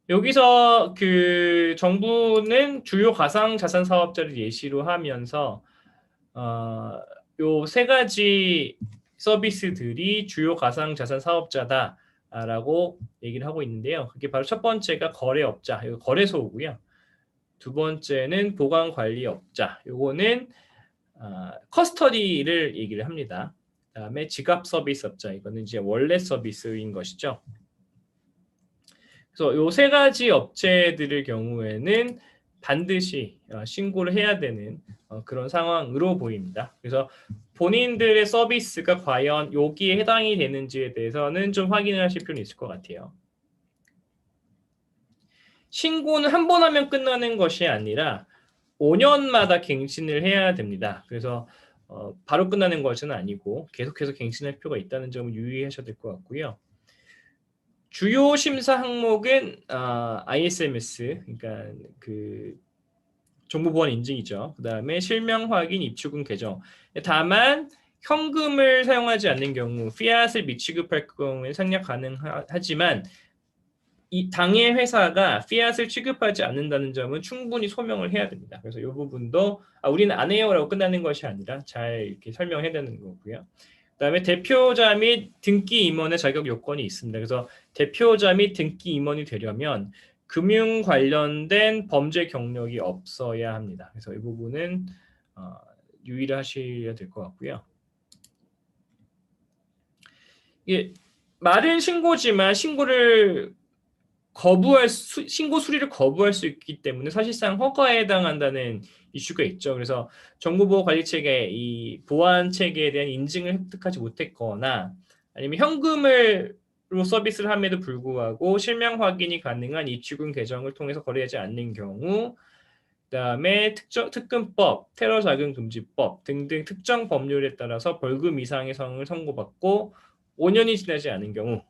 여기서 그 정부는 주요 가상자산 사업자를 예시로 하면서 요 세 가지 서비스들이 주요 가상자산 사업자다라고 얘기를 하고 있는데요. 그게 바로 첫 번째가 거래업자, 이거 거래소고요. 두 번째는 보관관리업자, 요거는 커스터디를 얘기를 합니다. 그다음에 지갑 서비스업자, 이거는 이제 월렛 서비스인 것이죠. 그래서 요 세 가지 업체들의 경우에는 반드시 신고를 해야 되는 그런 상황으로 보입니다. 그래서 본인들의 서비스가 과연 여기에 해당이 되는지에 대해서는 좀 확인을 하실 필요는 있을 것 같아요. 신고는 한 번 하면 끝나는 것이 아니라 5년마다 갱신을 해야 됩니다. 그래서 바로 끝나는 것은 아니고 계속해서 갱신할 필요가 있다는 점을 유의하셔야 될 것 같고요. 주요 심사 항목은 ISMS, 그러니까 그 정보보안 인증이죠. 그 다음에 실명 확인, 입출금 계정. 다만 현금을 사용하지 않는 경우, 피앗을 미취급할 경우에 상략 가능하지만 이 당해 회사가 피앗을 취급하지 않는다는 점은 충분히 소명을 해야 됩니다. 그래서 이 부분도 우리는 안 해요라고 끝나는 것이 아니라 잘 이렇게 설명해야 되는 거고요. 그다음에 대표자 및 등기 임원의 자격 요건이 있습니다. 그래서 대표자 및 등기 임원이 되려면 금융 관련된 범죄 경력이 없어야 합니다. 그래서 이 부분은 유의를 하셔야 될 것 같고요. 이게 말은 신고지만 신고를 신고 수리를 거부할 수 있기 때문에 사실상 허가에 해당한다는 이슈가 있죠. 그래서 정보보호관리체계, 이 보안 체계에 대한 인증을 획득하지 못했거나 아니면 현금으로 서비스를 함에도 불구하고 실명 확인이 가능한 입출금 계정을 통해서 거래하지 않는 경우, 그다음에 특근법, 테러자금금지법 등등 특정 법률에 따라서 벌금 이상의 상을 선고받고 5년이 지나지 않은 경우,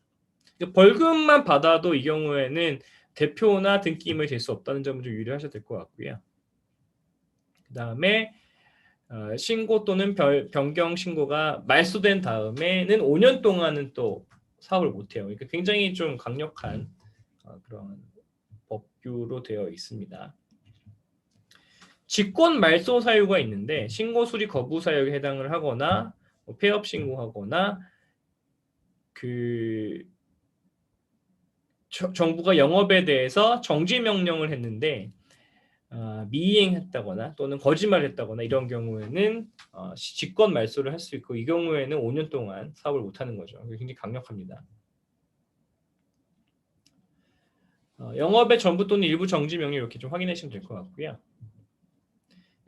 벌금만 받아도 이 경우에는 대표나 등기임을 될 수 없다는 점을 좀 유의하셔야 될 것 같고요. 그 다음에 신고 또는 변경 신고가 말소된 다음에는 5년 동안은 또 사업을 못해요. 그러니까 굉장히 좀 강력한 그런 법규로 되어 있습니다. 직권 말소 사유가 있는데 신고 수리 거부 사유에 해당을 하거나 폐업 신고하거나 정부가 영업에 대해서 정지 명령을 했는데 미이행했다거나 또는 거짓말을 했다거나 이런 경우에는 직권 말소를 할 수 있고, 이 경우에는 5년 동안 사업을 못하는 거죠. 굉장히 강력합니다. 영업의 전부 또는 일부 정지 명령 이렇게 좀 확인하시면 될 것 같고요.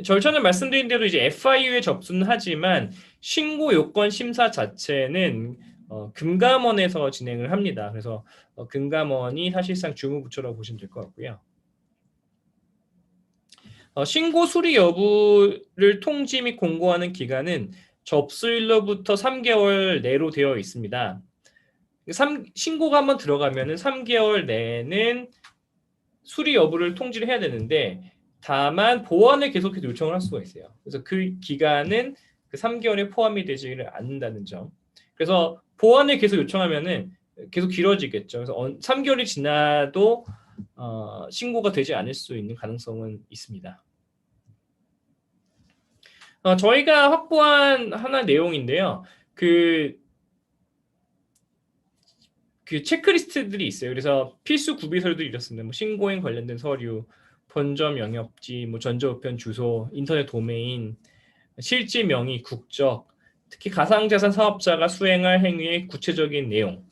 절차는 말씀드린 대로 이제 FIU에 접수는 하지만 신고 요건 심사 자체는 금감원에서 진행을 합니다. 그래서 금감원이 사실상 주무부처라고 보시면 될 것 같고요. 신고 수리 여부를 통지 및 공고하는 기간은 접수일로부터 3개월 내로 되어 있습니다. 신고가 한번 들어가면은 3개월 내에는 수리 여부를 통지를 해야 되는데, 다만 보완을 계속해서 요청을 할 수가 있어요. 그래서 그 기간은 그 3개월에 포함이 되지를 않는다는 점. 그래서 보완을 계속 요청하면은 계속 길어지겠죠. 그래서 3개월이 지나도 신고가 되지 않을 수 있는 가능성은 있습니다. 저희가 확보한 하나 내용인데요. 그 체크리스트들이 있어요. 그래서 필수 구비서류들이 이렇습니다. 뭐 신고행 관련된 서류, 본점 영업지, 뭐 전자우편 주소, 인터넷 도메인, 실지 명의, 국적, 특히 가상자산 사업자가 수행할 행위의 구체적인 내용,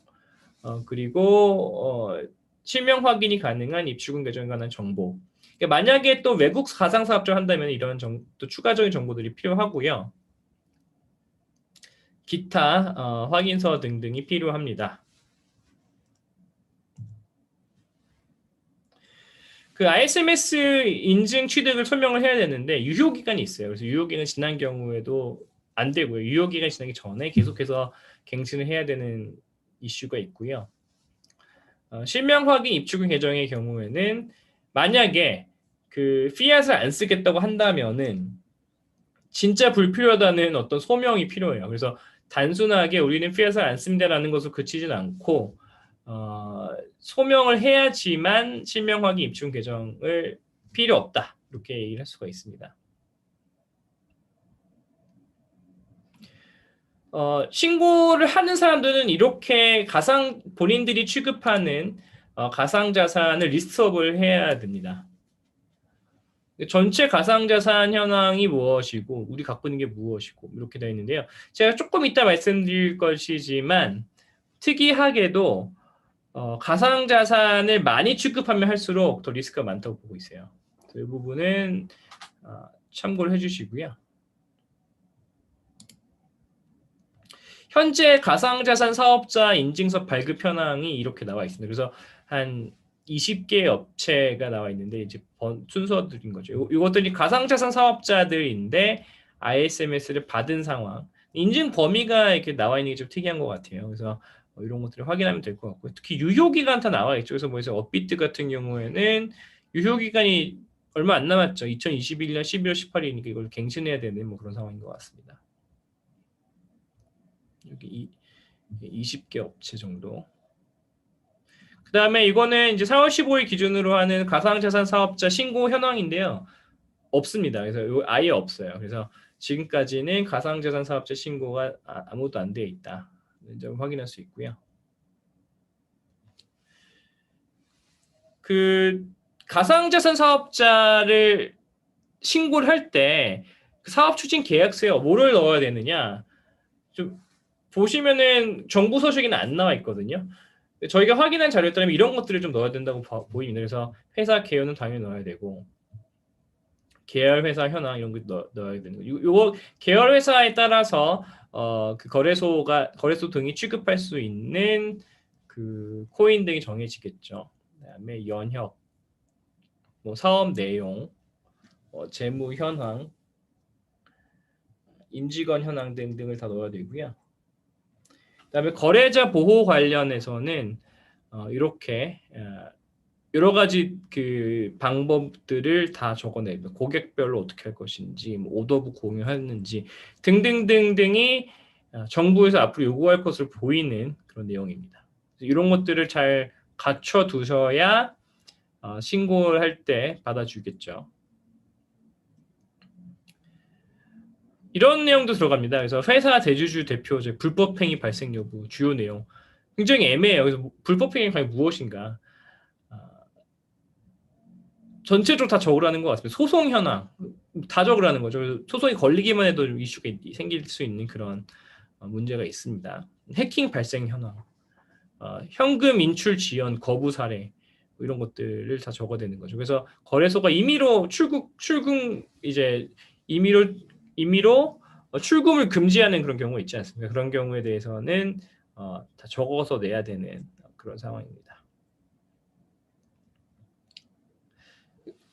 그리고 실명 확인이 가능한 입출금 계정에 관한 정보. 그러니까 만약에 또 외국 가상 사업자 한다면 이런 또 추가적인 정보들이 필요하고요. 기타 확인서 등등이 필요합니다. 그 ISMS 인증 취득을 설명을 해야 되는데 유효 기간이 있어요. 그래서 유효 기간 지난 경우에도 안 되고요. 유효 기간 지나기 전에 계속해서 갱신을 해야 되는 이슈가 있고요. 실명 확인 입출금 계정의 경우에는 만약에 그 피앗을 안 쓰겠다고 한다면은 진짜 불필요하다는 어떤 소명이 필요해요. 그래서 단순하게 우리는 피앗을 안 씁니다라는 것을 그치진 않고 소명을 해야지만 실명 확인 입출금 계정을 필요 없다 이렇게 얘기를 할 수가 있습니다. 신고를 하는 사람들은 이렇게 본인들이 취급하는 가상자산을 리스트업을 해야 됩니다. 전체 가상자산 현황이 무엇이고 우리 갖고 있는 게 무엇이고 이렇게 되어 있는데요. 제가 조금 이따 말씀드릴 것이지만 특이하게도 가상자산을 많이 취급하면 할수록 더 리스크가 많다고 보고 있어요. 이 부분은 참고를 해주시고요. 현재 가상자산 사업자 인증서 발급 현황이 이렇게 나와 있습니다. 그래서 한 20개 업체가 나와 있는데 이제 순서들인 거죠. 이것들이 가상자산 사업자들인데 ISMS를 받은 상황, 인증 범위가 이렇게 나와 있는 게 좀 특이한 것 같아요. 그래서 이런 것들을 확인하면 될 것 같고요. 특히 유효기간 다 나와 있죠. 그래서 뭐해서 업비트 같은 경우에는 유효기간이 얼마 안 남았죠. 2021년 12월 18일이니까 이걸 갱신해야 되는 뭐 그런 상황인 것 같습니다. 여기 20개 업체 정도. 그 다음에 이거는 이제 4월 15일 기준으로 하는 가상자산 사업자 신고 현황인데요. 없습니다. 그래서 아예 없어요. 그래서 지금까지는 가상자산 사업자 신고가 아무것도 안 되어 있다. 좀 확인할 수 있고요. 그 가상자산 사업자를 신고를 할 때 사업 추진 계약서에 뭐를 넣어야 되느냐? 좀 보시면은 정부 소식에는 안 나와 있거든요. 저희가 확인한 자료에 따르면 이런 것들을 좀 넣어야 된다고 보입니다. 그래서 회사 개요는 당연히 넣어야 되고 계열 회사 현황 이런 거 넣어야 되는 거. 요거 계열 회사에 따라서 그 거래소 등이 취급할 수 있는 그 코인 등이 정해지겠죠. 그다음에 연혁, 뭐 사업 내용, 재무 현황, 임직원 현황 등등을 다 넣어야 되고요. 그다음에 거래자 보호 관련해서는 이렇게 여러 가지 그 방법들을 다 적어내면 고객별로 어떻게 할 것인지, 뭐 오더북 공유하는지 등등등등이 정부에서 앞으로 요구할 것을 보이는 그런 내용입니다. 이런 것들을 잘 갖춰 두셔야 신고를 할 때 받아주겠죠. 이런 내용도 들어갑니다. 그래서 회사 대주주 대표제 불법행위 발생 여부 주요 내용 굉장히 애매해요. 그래서 불법행위 과연 무엇인가? 전체적으로 다 적으라는 것 같습니다. 소송 현황 다 적으라는 거죠. 소송이 걸리기만 해도 이슈가 생길 수 있는 그런 문제가 있습니다. 해킹 발생 현황, 현금 인출 지연 거부 사례 뭐 이런 것들을 다 적어야 되는 거죠. 그래서 거래소가 임의로 출금을 금지하는 그런 경우가 있지 않습니까? 그런 경우에 대해서는 다 적어서 내야 되는 그런 상황입니다.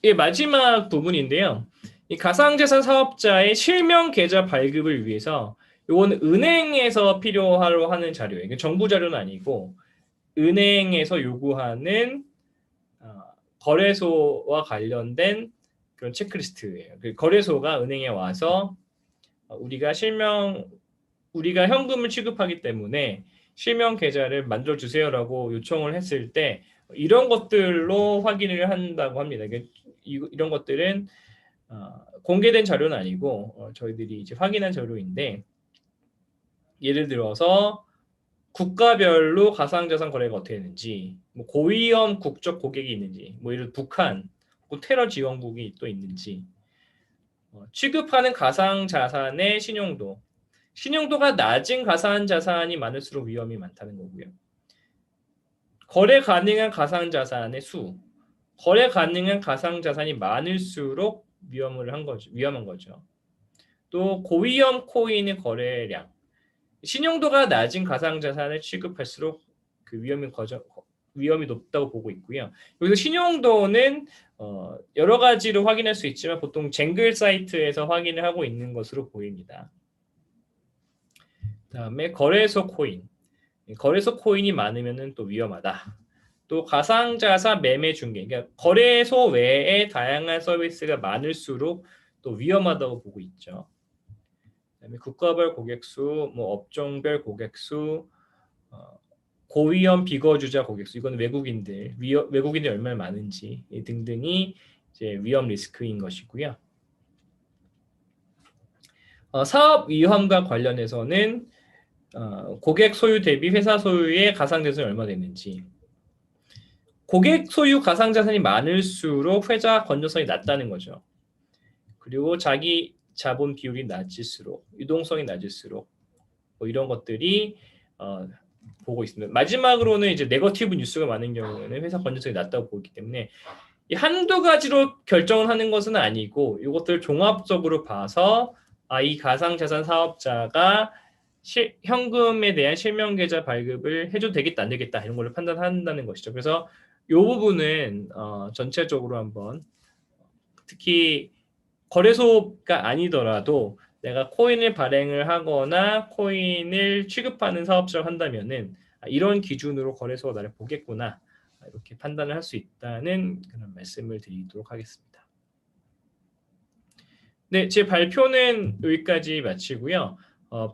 이게 마지막 부분인데요. 이 가상자산 사업자의 실명 계좌 발급을 위해서 이거는 은행에서 필요하러 하는 자료예요. 이게 정부 자료는 아니고 은행에서 요구하는 거래소와 관련된 그런 체크리스트예요. 그 거래소가 은행에 와서 우리가 현금을 취급하기 때문에 실명 계좌를 만들어 주세요라고 요청을 했을 때 이런 것들로 확인을 한다고 합니다. 이런 것들은 공개된 자료는 아니고 저희들이 이제 확인한 자료인데 예를 들어서 국가별로 가상자산 거래가 어떻게 되는지, 뭐 고위험 국적 고객이 있는지, 뭐 예를 들어 북한, 테러 지원국이 또 있는지, 취급하는 가상자산의 신용도가 낮은 가상자산이 많을수록 위험이 많다는 거고요. 거래 가능한 가상자산의 수, 거래 가능한 가상자산이 많을수록 위험한 거죠. 또 고위험 코인의 거래량, 신용도가 낮은 가상자산을 취급할수록 그 위험이 높다고 보고 있고요. 여기서 신용도는 여러 가지로 확인할 수 있지만 보통 쟁글 사이트에서 확인을 하고 있는 것으로 보입니다. 다음에 거래소 코인. 거래소 코인이 많으면 또 위험하다. 또 가상자산 매매 중개, 그러니까 거래소 외에 다양한 서비스가 많을수록 또 위험하다고 보고 있죠. 그다음에 국가별 고객수, 뭐 업종별 고객수, 고위험 비거주자 고객수, 이건 외국인들이 얼마나 많은지 등등이 이제 위험 리스크인 것이고요. 사업 위험과 관련해서는 고객 소유 대비 회사 소유의 가상자산이 얼마 되는지. 고객 소유 가상자산이 많을수록 회자 건전성이 낮다는 거죠. 그리고 자기 자본 비율이 낮을수록, 유동성이 낮을수록 뭐 이런 것들이 보고 있습니다. 마지막으로는 이제 네거티브 뉴스가 많은 경우에는 회사 건전성이 낮다고 보기 때문에 이 한두 가지로 결정을 하는 것은 아니고 이것들을 종합적으로 봐서 이 가상자산 사업자가 현금에 대한 실명계좌 발급을 해줘도 되겠다 안 되겠다 이런 걸 판단한다는 것이죠. 그래서 이 부분은 전체적으로 한번 특히 거래소가 아니더라도 내가 코인을 발행을 하거나 코인을 취급하는 사업자를 한다면은 이런 기준으로 거래소가 나를 보겠구나 이렇게 판단을 할 수 있다는 그런 말씀을 드리도록 하겠습니다. 네, 제 발표는 여기까지 마치고요.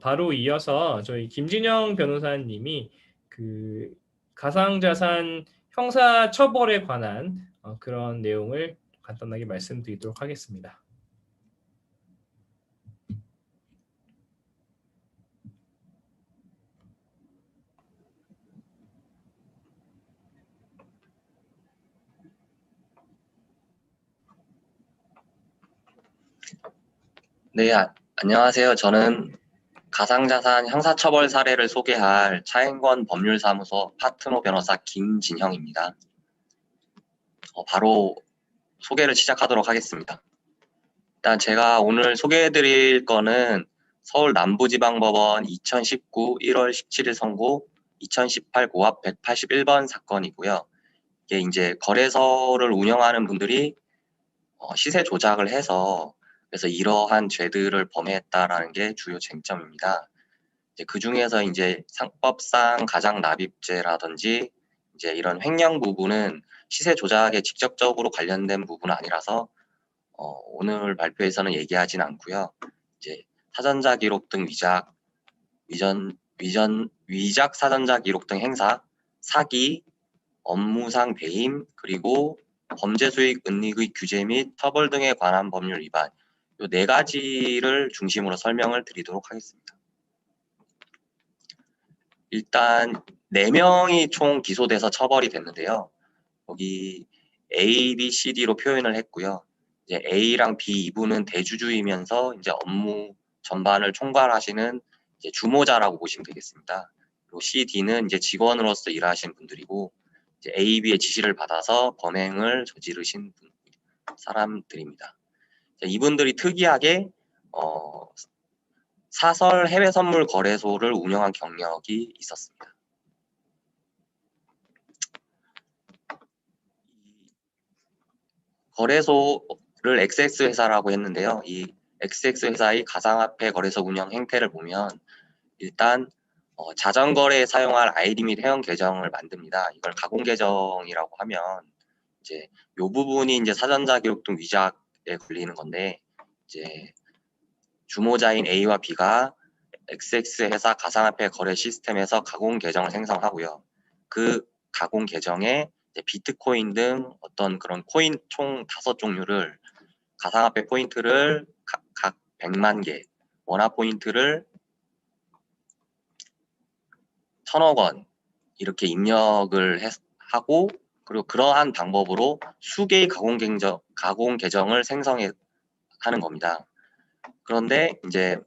바로 이어서 저희 김진영 변호사님이 그 가상자산 형사 처벌에 관한 그런 내용을 간단하게 말씀드리도록 하겠습니다. 네, 안녕하세요. 저는 가상자산 형사처벌 사례를 소개할 차인권 법률사무소 파트너 변호사 김진형입니다. 바로 소개를 시작하도록 하겠습니다. 일단 제가 오늘 소개해드릴 거는 서울 남부지방법원 2019 1월 17일 선고 2018 고압 181번 사건이고요. 이게 이제 거래소를 운영하는 분들이 시세 조작을 해서 그래서 이러한 죄들을 범했다라는 게 주요 쟁점입니다. 이제 그 중에서 이제 상법상 가장 납입죄라든지 이제 이런 횡령 부분은 시세 조작에 직접적으로 관련된 부분은 아니라서 오늘 발표에서는 얘기하진 않고요. 이제 사전자 기록 등 위작 사전자 기록 등 행사, 사기, 업무상 배임, 그리고 범죄 수익 은닉의 규제 및 처벌 등에 관한 법률 위반, 이 네 가지를 중심으로 설명을 드리도록 하겠습니다. 일단 4명이 총 기소돼서 처벌이 됐는데요. 여기 A, B, C, D로 표현을 했고요. 이제 A랑 B 이분은 대주주이면서 이제 업무 전반을 총괄하시는 이제 주모자라고 보시면 되겠습니다. 그리고 C, D는 이제 직원으로서 일하시는 분들이고 이제 A, B의 지시를 받아서 범행을 저지르신 사람들입니다. 이분들이 특이하게 사설 해외 선물 거래소를 운영한 경력이 있었습니다. 거래소를 XX 회사라고 했는데요. 이 XX 회사의 가상화폐 거래소 운영 행태를 보면 일단 자전거래에 사용할 아이디 및 회원 계정을 만듭니다. 이걸 가공 계정이라고 하면 이제 요 부분이 이제 사전자 기록 등 위작에 걸리는 건데 이제 주모자인 A와 B가 XX 회사 가상화폐 거래 시스템에서 가공 계정을 생성하고요. 그 가공 계정에 비트코인 등 어떤 그런 코인 총 5종류를 가상화폐 포인트를 각 100만 개, 원화 포인트를 1000억 원 이렇게 입력을 하고 그리고 그러한 방법으로 수개의 가공 계정을 생성하는 겁니다. 그런데 이제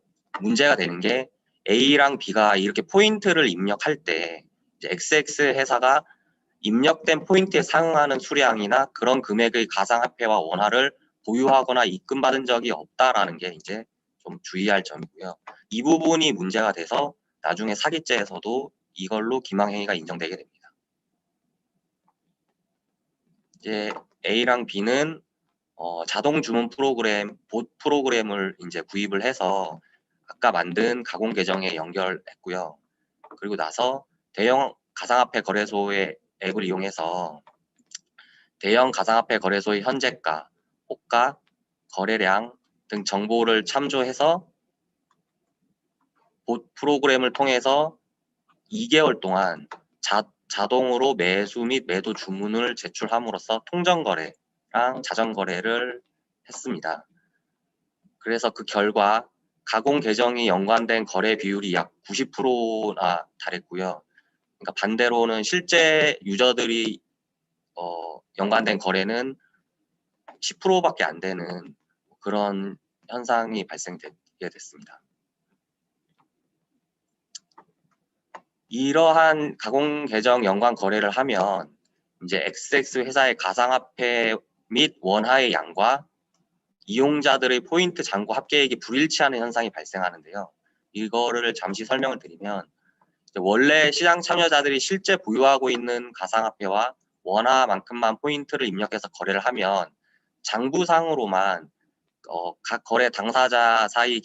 문제가 되는 게 A랑 B가 이렇게 포인트를 입력할 때 이제 XX 회사가 입력된 포인트에 상응하는 수량이나 그런 금액의 가상화폐와 원화를 보유하거나 입금받은 적이 없다라는 게 이제 좀 주의할 점이고요. 이 부분이 문제가 돼서 나중에 사기죄에서도 이걸로 기망행위가 인정되게 됩니다. 이제 A랑 B는 자동 주문 프로그램, 봇 프로그램을 이제 구입을 해서 아까 만든 가공 계정에 연결했고요. 그리고 나서 대형 가상화폐 거래소의 앱을 이용해서 대형 가상화폐 거래소의 현재가, 호가, 거래량 등 정보를 참조해서 봇 프로그램을 통해서 2개월 동안 자동으로 매수 및 매도 주문을 제출함으로써 통정거래랑 자전거래를 했습니다. 그래서 그 결과 가공 계정이 연관된 거래 비율이 약 90%나 달했고요. 그러니까 반대로는 실제 유저들이 연관된 거래는 10%밖에 안 되는 그런 현상이 발생되게 됐습니다. 이러한 가공 계정 연관 거래를 하면 이제 XX 회사의 가상화폐 및 원화의 양과 이용자들의 포인트 잔고 합계액이 불일치하는 현상이 발생하는데요. 이거를 잠시 설명을 드리면 원래 시장 참여자들이 실제 보유하고 있는 가상화폐와 원화만큼만 포인트를 입력해서 거래를 하면 장부상으로만 각 거래 당사자의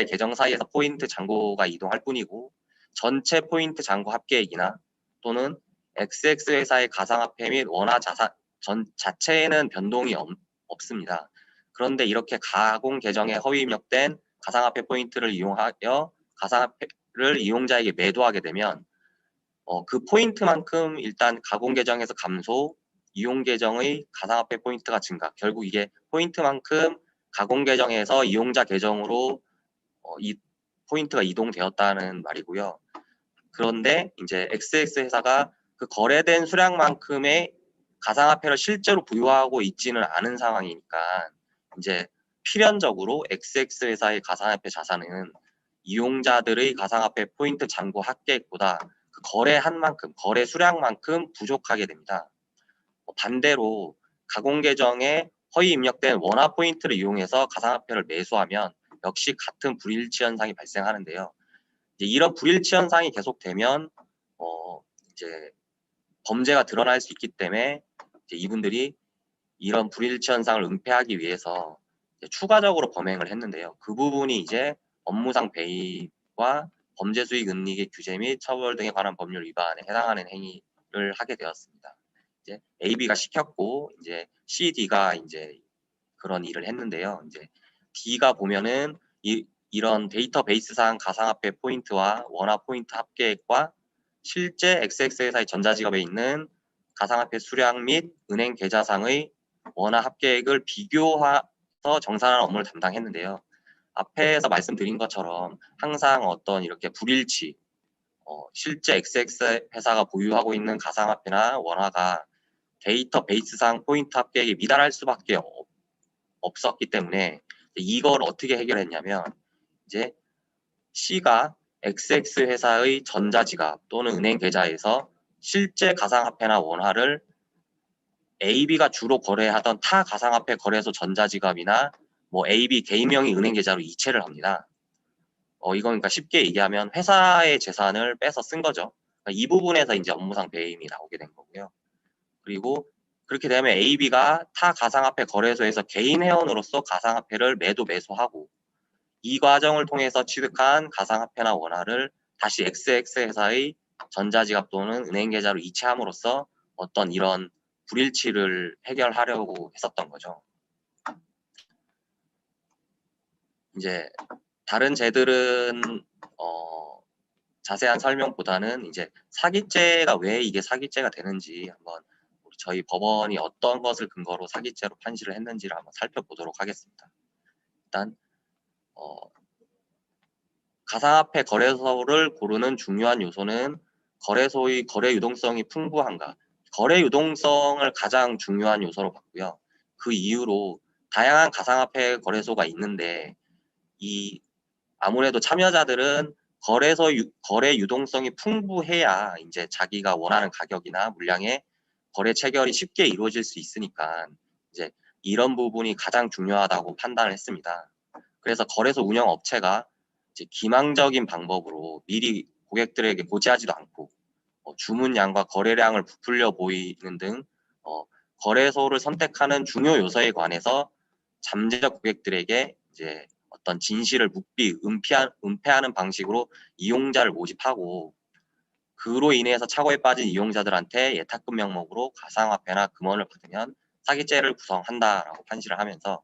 계정 사이에서 포인트 잔고가 이동할 뿐이고 전체 포인트 잔고 합계액이나 또는 XX 회사의 가상화폐 및 원화 자산 자체에는 변동이 없습니다. 그런데 이렇게 가공 계정에 허위 입력된 가상화폐 포인트를 이용하여 가상화폐를 이용자에게 매도하게 되면 그 포인트만큼 일단 가공 계정에서 감소, 이용 계정의 가상화폐 포인트가 증가. 결국 이게 포인트만큼 가공 계정에서 이용자 계정으로 이 포인트가 이동되었다는 말이고요. 그런데 이제 XX 회사가 그 거래된 수량만큼의 가상화폐를 실제로 보유하고 있지는 않은 상황이니까 이제 필연적으로 XX 회사의 가상화폐 자산은 이용자들의 가상화폐 포인트 잔고 합계액보다 그 거래한 만큼, 거래 수량만큼 부족하게 됩니다. 반대로 가공 계정에 허위 입력된 원화 포인트를 이용해서 가상화폐를 매수하면 역시 같은 불일치 현상이 발생하는데요. 이제 이런 불일치 현상이 계속되면 이제 범죄가 드러날 수 있기 때문에 이제 이분들이 이런 불일치 현상을 은폐하기 위해서 추가적으로 범행을 했는데요. 그 부분이 이제 업무상 배임과 범죄 수익 은닉의 규제 및 처벌 등에 관한 법률 위반에 해당하는 행위를 하게 되었습니다. 이제 AB가 시켰고 이제 CD가 이제 그런 일을 했는데요. 이제 D가 보면은 이런 데이터베이스상 가상화폐 포인트와 원화 포인트 합계액과 실제 XX 회사의 전자지갑에 있는 가상화폐 수량 및 은행 계좌상의 원화 합계액을 비교해서 정산하는 업무를 담당했는데요. 앞에서 말씀드린 것처럼 항상 어떤 이렇게 불일치, 실제 XX 회사가 보유하고 있는 가상화폐나 원화가 데이터베이스상 포인트 합계액이 미달할 수밖에 없었기 때문에 이걸 어떻게 해결했냐면 이제 C가 XX 회사의 전자지갑 또는 은행 계좌에서 실제 가상화폐나 원화를 AB가 주로 거래하던 타 가상화폐 거래소 전자지갑이나 뭐 AB 개인명의 은행 계좌로 이체를 합니다. 이건 그러니까 쉽게 얘기하면 회사의 재산을 빼서 쓴 거죠. 그러니까 이 부분에서 이제 업무상 배임이 나오게 된 거고요. 그리고 그렇게 되면 AB가 타 가상화폐 거래소에서 개인 회원으로서 가상화폐를 매수하고 이 과정을 통해서 취득한 가상화폐나 원화를 다시 XX 회사의 전자지갑 또는 은행 계좌로 이체함으로써 어떤 이런 불일치를 해결하려고 했었던 거죠. 이제 다른 죄들은 자세한 설명보다는 이제 사기죄가 왜 이게 사기죄가 되는지 한번 저희 법원이 어떤 것을 근거로 사기죄로 판시를 했는지를 한번 살펴보도록 하겠습니다. 일단 가상화폐 거래소를 고르는 중요한 요소는 거래소의 거래 유동성이 풍부한가, 거래 유동성을 가장 중요한 요소로 봤고요. 그 이후로 다양한 가상화폐 거래소가 있는데 아무래도 참여자들은 거래 유동성이 풍부해야 이제 자기가 원하는 가격이나 물량의 거래 체결이 쉽게 이루어질 수 있으니까 이제 이런 부분이 가장 중요하다고 판단을 했습니다. 그래서 거래소 운영 업체가 이제 기망적인 방법으로 미리 고객들에게 고지하지도 않고 주문량과 거래량을 부풀려 보이는 등 거래소를 선택하는 중요 요소에 관해서 잠재적 고객들에게 이제 어떤 진실을 묵비, 은폐하는 방식으로 이용자를 모집하고 그로 인해서 착오에 빠진 이용자들한테 예탁금 명목으로 가상화폐나 금원을 받으면 사기죄를 구성한다라고 판시를 하면서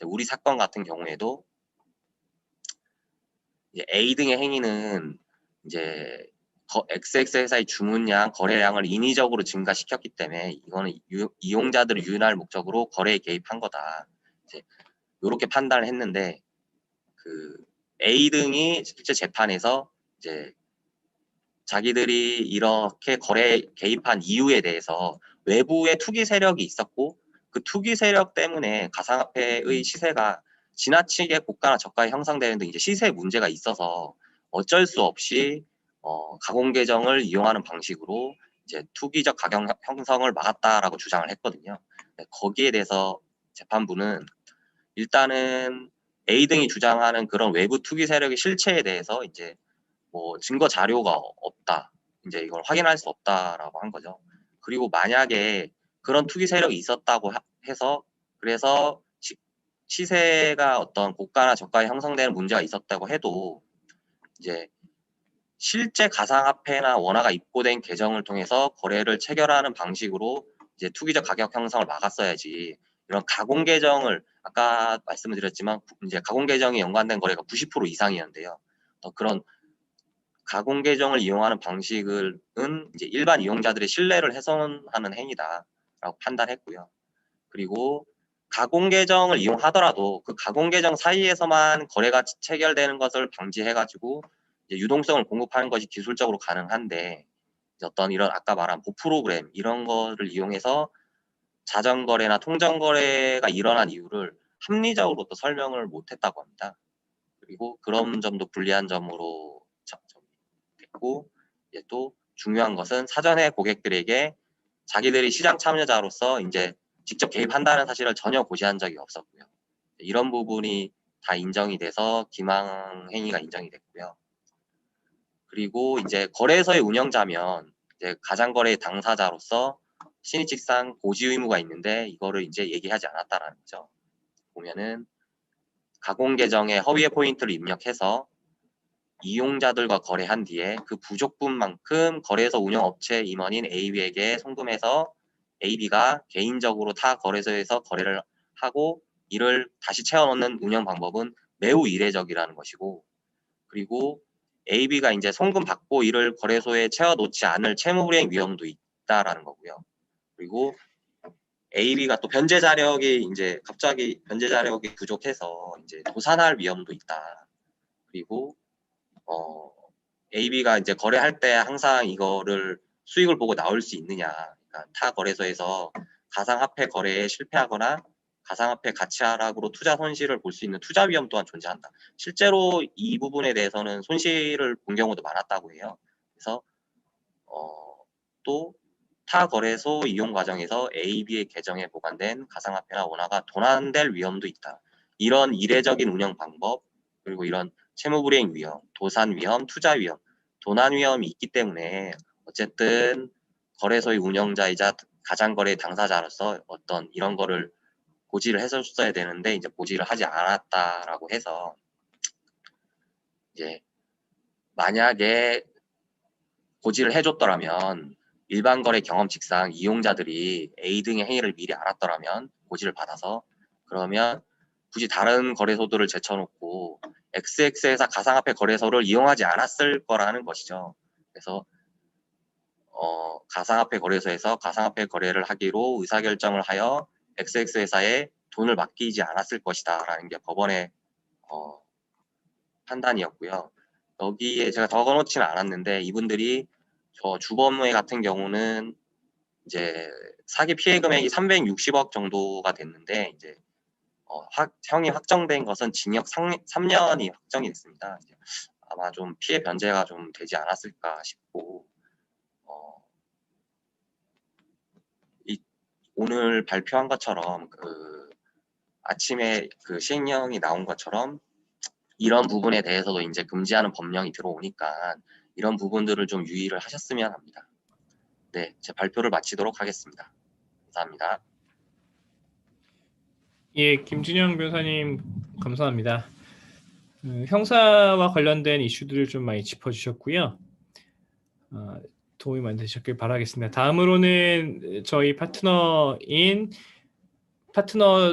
우리 사건 같은 경우에도 이제 A 등의 행위는 이제 XX 회사의 주문량, 거래량을 인위적으로 증가시켰기 때문에 이거는 이용자들을 유인할 목적으로 거래에 개입한 거다. 이제 이렇게 판단을 했는데 그 A 등이 실제 재판에서 이제 자기들이 이렇게 거래에 개입한 이유에 대해서 외부의 투기 세력이 있었고 그 투기 세력 때문에 가상화폐의 시세가 지나치게 고가나 저가에 형성되는 등 이제 시세 문제가 있어서 어쩔 수 없이 가공 계정을 이용하는 방식으로 이제 투기적 가격 형성을 막았다라고 주장을 했거든요. 거기에 대해서 재판부는 일단은 A 등이 주장하는 그런 외부 투기 세력의 실체에 대해서 이제 뭐 증거 자료가 없다. 이제 이걸 확인할 수 없다라고 한 거죠. 그리고 만약에 그런 투기 세력이 있었다고 해서 그래서 시세가 어떤 고가나 저가에 형성되는 문제가 있었다고 해도 이제 실제 가상화폐나 원화가 입고된 계정을 통해서 거래를 체결하는 방식으로 이제 투기적 가격 형성을 막았어야지. 이런 가공 계정을 아까 말씀을 드렸지만 이제 가공 계정에 연관된 거래가 90% 이상이었는데요. 그런 가공 계정을 이용하는 방식은 이제 일반 이용자들의 신뢰를 훼손하는 행위다라고 판단했고요. 그리고 가공 계정을 이용하더라도 그 가공 계정 사이에서만 거래가 체결되는 것을 방지해가지고 이제 유동성을 공급하는 것이 기술적으로 가능한데 어떤 이런 아까 말한 보 프로그램 이런 거를 이용해서 자전 거래나 통정 거래가 일어난 이유를 합리적으로 또 설명을 못했다고 합니다. 그리고 그런 점도 불리한 점으로 됐고 이제 또 중요한 것은 사전에 고객들에게 자기들이 시장 참여자로서 이제 직접 개입한다는 사실을 전혀 고시한 적이 없었고요. 이런 부분이 다 인정이 돼서 기망 행위가 인정이 됐고요. 그리고 이제 거래소의 운영자면 이제 가상거래의 당사자로서 신의칙상 고지 의무가 있는데 이거를 이제 얘기하지 않았다라는 거죠. 보면은 가공 계정에 허위의 포인트를 입력해서 이용자들과 거래한 뒤에 그 부족분만큼 거래소 운영업체 임원인 AB에게 송금해서 AB가 개인적으로 타 거래소에서 거래를 하고 이를 다시 채워넣는 운영 방법은 매우 이례적이라는 것이고 그리고 AB가 이제 송금 받고 이를 거래소에 채워놓지 않을 채무불이행 위험도 있다라는 거고요. 그리고 AB가 또 변제 자력이 이제 갑자기 변제 자력이 부족해서 이제 도산할 위험도 있다. 그리고 AB가 이제 거래할 때 항상 이거를 수익을 보고 나올 수 있느냐. 그러니까 타 거래소에서 가상화폐 거래에 실패하거나 가상화폐 가치 하락으로 투자 손실을 볼 수 있는 투자 위험 또한 존재한다. 실제로 이 부분에 대해서는 손실을 본 경우도 많았다고 해요. 그래서 또 타 거래소 이용 과정에서 AB의 계정에 보관된 가상화폐나 원화가 도난될 위험도 있다. 이런 이례적인 운영 방법 그리고 이런 채무불이행 위험, 도산 위험, 투자 위험, 도난 위험이 있기 때문에 어쨌든 거래소의 운영자이자 가상거래 당사자로서 어떤 이런 거를 고지를 해줬어야 되는데 이제 고지를 하지 않았다라고 해서 이제 만약에 고지를 해줬더라면 일반 거래 경험칙상 이용자들이 A 등의 행위를 미리 알았더라면 고지를 받아서 그러면 굳이 다른 거래소들을 제쳐놓고 XX회사 가상화폐 거래소를 이용하지 않았을 거라는 것이죠. 그래서 가상화폐 거래소에서 가상화폐 거래를 하기로 의사결정을 하여 XX회사에 돈을 맡기지 않았을 것이다 라는 게 법원의 판단이었고요. 여기에 제가 적어놓지는 않았는데 이분들이 저 주범회 같은 경우는 이제 사기 피해 금액이 360억 정도가 됐는데 이제 형이 확정된 것은 징역 3년이 확정이 됐습니다. 이제 아마 좀 피해 변제가 좀 되지 않았을까 싶고 오늘 발표한 것처럼 그 아침에 그 시행령이 나온 것처럼 이런 부분에 대해서도 이제 금지하는 법령이 들어오니까 이런 부분들을 좀 유의를 하셨으면 합니다. 네, 제 발표를 마치도록 하겠습니다. 감사합니다. 예, 김준영 변호사님 감사합니다. 형사와 관련된 이슈들을 좀 많이 짚어주셨고요. 도움이 많이 되셨길 바라겠습니다. 다음으로는 저희 파트너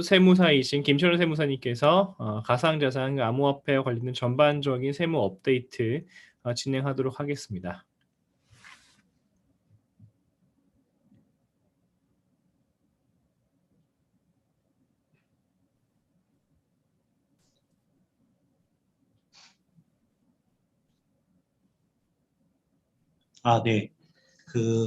세무사이신 김철원 세무사님께서 가상자산과 암호화폐와 관련된 전반적인 세무 업데이트 진행하도록 하겠습니다. 네.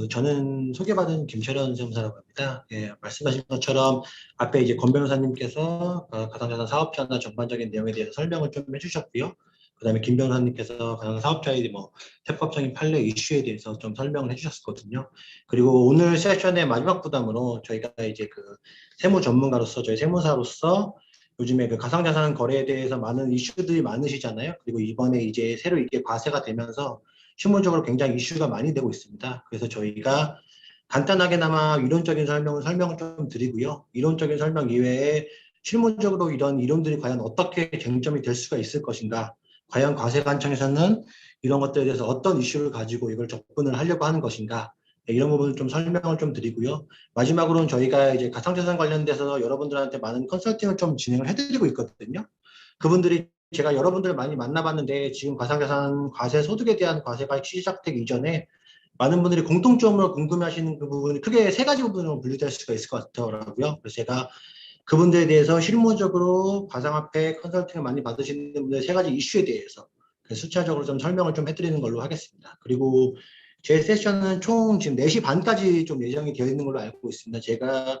저는 소개받은 김철현 세무사라고 합니다. 예, 말씀하신 것처럼 앞에 이제 권 변호사님께서 가상자산 사업자나 전반적인 내용에 대해서 설명을 좀 해주셨고요. 그다음에 김 변호사님께서 가상 사업자의 세법적인 판례 이슈에 대해서 좀 설명을 해주셨거든요. 그리고 오늘 세션의 마지막 부담으로 저희가 이제 세무 전문가로서 저희 세무사로서 요즘에 가상자산 거래에 대해서 많은 이슈들이 많으시잖아요. 그리고 이번에 이제 새로 이게 과세가 되면서 실무적으로 굉장히 이슈가 많이 되고 있습니다. 그래서 저희가 간단하게나마 이론적인 설명을 좀 드리고요. 이론적인 설명 이외에 실무적으로 이런 이론들이 과연 어떻게 쟁점이 될 수가 있을 것인가, 과연 과세관청에서는 이런 것들에 대해서 어떤 이슈를 가지고 이걸 접근을 하려고 하는 것인가, 이런 부분을 좀 설명을 좀 드리고요. 마지막으로는 저희가 이제 가상자산 관련돼서 여러분들한테 많은 컨설팅을 좀 진행을 해드리고 있거든요. 그분들이 제가 여러분들 많이 만나봤는데 지금 가상자산 과세 소득에 대한 과세가 시작되기 이전에 많은 분들이 공통점으로 궁금해하시는 그 부분이 크게 세 가지 부분으로 분류될 수가 있을 것 같더라고요. 그래서 제가 그분들에 대해서 실무적으로 가상화폐 컨설팅을 많이 받으시는 분들의 세 가지 이슈에 대해서 수차적으로 좀 설명을 좀 해드리는 걸로 하겠습니다. 그리고 제 세션은 총 지금 4시 반까지 좀 예정이 되어 있는 걸로 알고 있습니다. 제가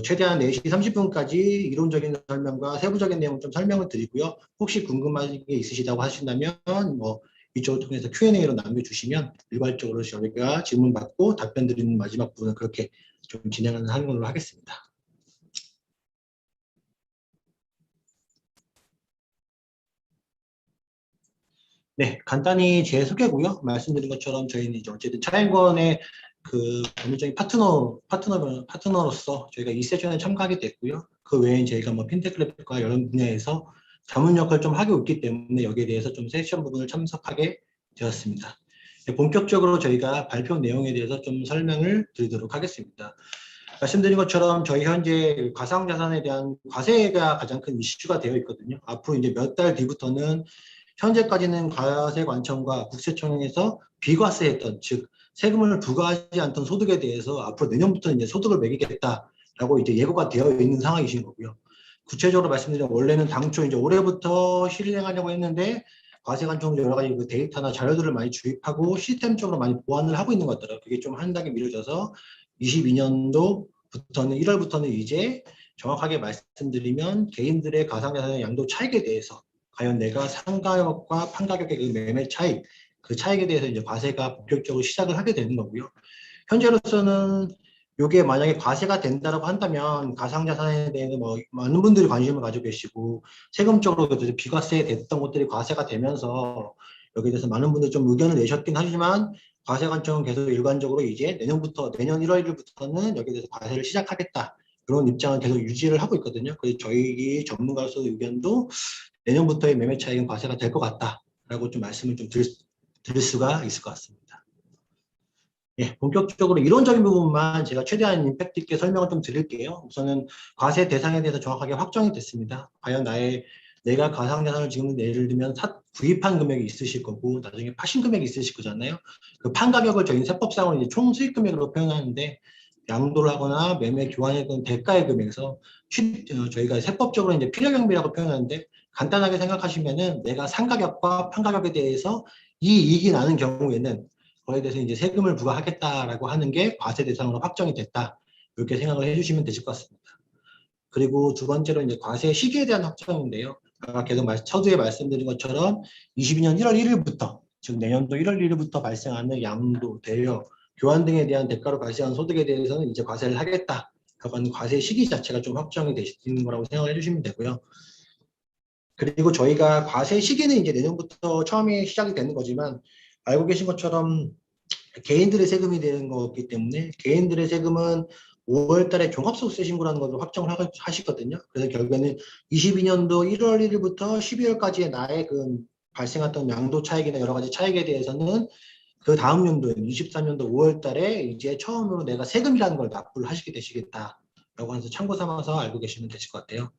최대한 4시 30분까지 이론적인 설명과 세부적인 내용을 좀 설명을 드리고요. 혹시 궁금한 게 있으시다고 하신다면 이쪽을 통해서 Q&A로 남겨주시면 일괄적으로 저희가 질문 받고 답변 드리는 마지막 부분은 그렇게 좀 진행하는 걸로 하겠습니다. 네, 간단히 제 소개고요. 말씀드린 것처럼 저희는 이제 어쨌든 차인권의 법률적인 파트너로서 저희가 이 세션에 참가하게 됐고요. 그 외에 저희가 핀테크랩과 여러 분야에서 자문 역할을 좀 하고 있기 때문에 여기에 대해서 좀 세션 부분을 참석하게 되었습니다. 네, 본격적으로 저희가 발표 내용에 대해서 좀 설명을 드리도록 하겠습니다. 말씀드린 것처럼 저희 현재 가상자산에 대한 과세가 가장 큰 이슈가 되어 있거든요. 앞으로 이제 몇 달 뒤부터는 현재까지는 과세관청과 국세청에서 비과세했던, 즉 세금을 부과하지 않던 소득에 대해서 앞으로 내년부터는 이제 소득을 매기겠다라고 이제 예고가 되어 있는 상황이신 거고요. 구체적으로 말씀드리면 원래는 당초 이제 올해부터 실행하려고 했는데 과세관청도 여러 가지 데이터나 자료들을 많이 주입하고 시스템적으로 많이 보완을 하고 있는 것 같더라고요. 그게 좀 한 단계 미뤄져서 22년도부터는 1월부터는 이제 정확하게 말씀드리면 개인들의 가상자산의 양도 차익에 대해서 과연 내가 상가격과 판가격의 그 매매 차익, 그 차익에 대해서 이제 과세가 본격적으로 시작을 하게 되는 거고요. 현재로서는 이게 만약에 과세가 된다고 한다면 가상자산에 대해서 많은 분들이 관심을 가지고 계시고 세금적으로 비과세 됐던 것들이 과세가 되면서 여기에 대해서 많은 분들이 좀 의견을 내셨긴 하지만 과세관청은 계속 일관적으로 이제 내년 1월 1일부터는 여기에 대해서 과세를 시작하겠다. 그런 입장을 계속 유지를 하고 있거든요. 그래서 저희 전문가로서 의견도 내년부터의 매매 차익은 과세가 될 것 같다라고 좀 말씀을 좀 드릴 수가 있을 것 같습니다. 예, 본격적으로 이론적인 부분만 제가 최대한 임팩트 있게 설명을 좀 드릴게요. 우선은 과세 대상에 대해서 정확하게 확정이 됐습니다. 과연 내가 가상자산을 지금 예를 들면 구입한 금액이 있으실 거고 나중에 파신 금액이 있으실 거잖아요. 그 판가격을 저희는 세법상으로 이제 총 수익 금액으로 표현하는데 양도를 하거나 매매 교환했던 대가의 금액에서 저희가 세법적으로 이제 필요경비라고 표현하는데 간단하게 생각하시면은 내가 상가격과 판가격에 대해서 이 이익이 나는 경우에는 거기에 대해서 이제 세금을 부과하겠다라고 하는 게 과세 대상으로 확정이 됐다. 이렇게 생각을 해주시면 되실 것 같습니다. 그리고 두 번째로 이제 과세 시기에 대한 확정인데요. 아까 계속 서두에 말씀드린 것처럼 22년 1월 1일부터, 즉 내년도 1월 1일부터 발생하는 양도, 대여, 교환 등에 대한 대가로 발생한 소득에 대해서는 이제 과세를 하겠다. 그건 과세 시기 자체가 좀 확정이 되시는 거라고 생각을 해주시면 되고요. 그리고 저희가 과세 시기는 이제 내년부터 처음에 시작이 되는 거지만 알고 계신 것처럼 개인들의 세금이 되는 거기 때문에 개인들의 세금은 5월 달에 종합소득세 신고라는 것을 확정을 하시거든요. 그래서 결국에는 22년도 1월 1일부터 12월까지의 나의 그 발생했던 양도 차익이나 여러 가지 차익에 대해서는 그 다음 연도인 23년도 5월 달에 이제 처음으로 내가 세금이라는 걸 납부를 하시게 되시겠다라고 해서 참고 삼아서 알고 계시면 되실 것 같아요.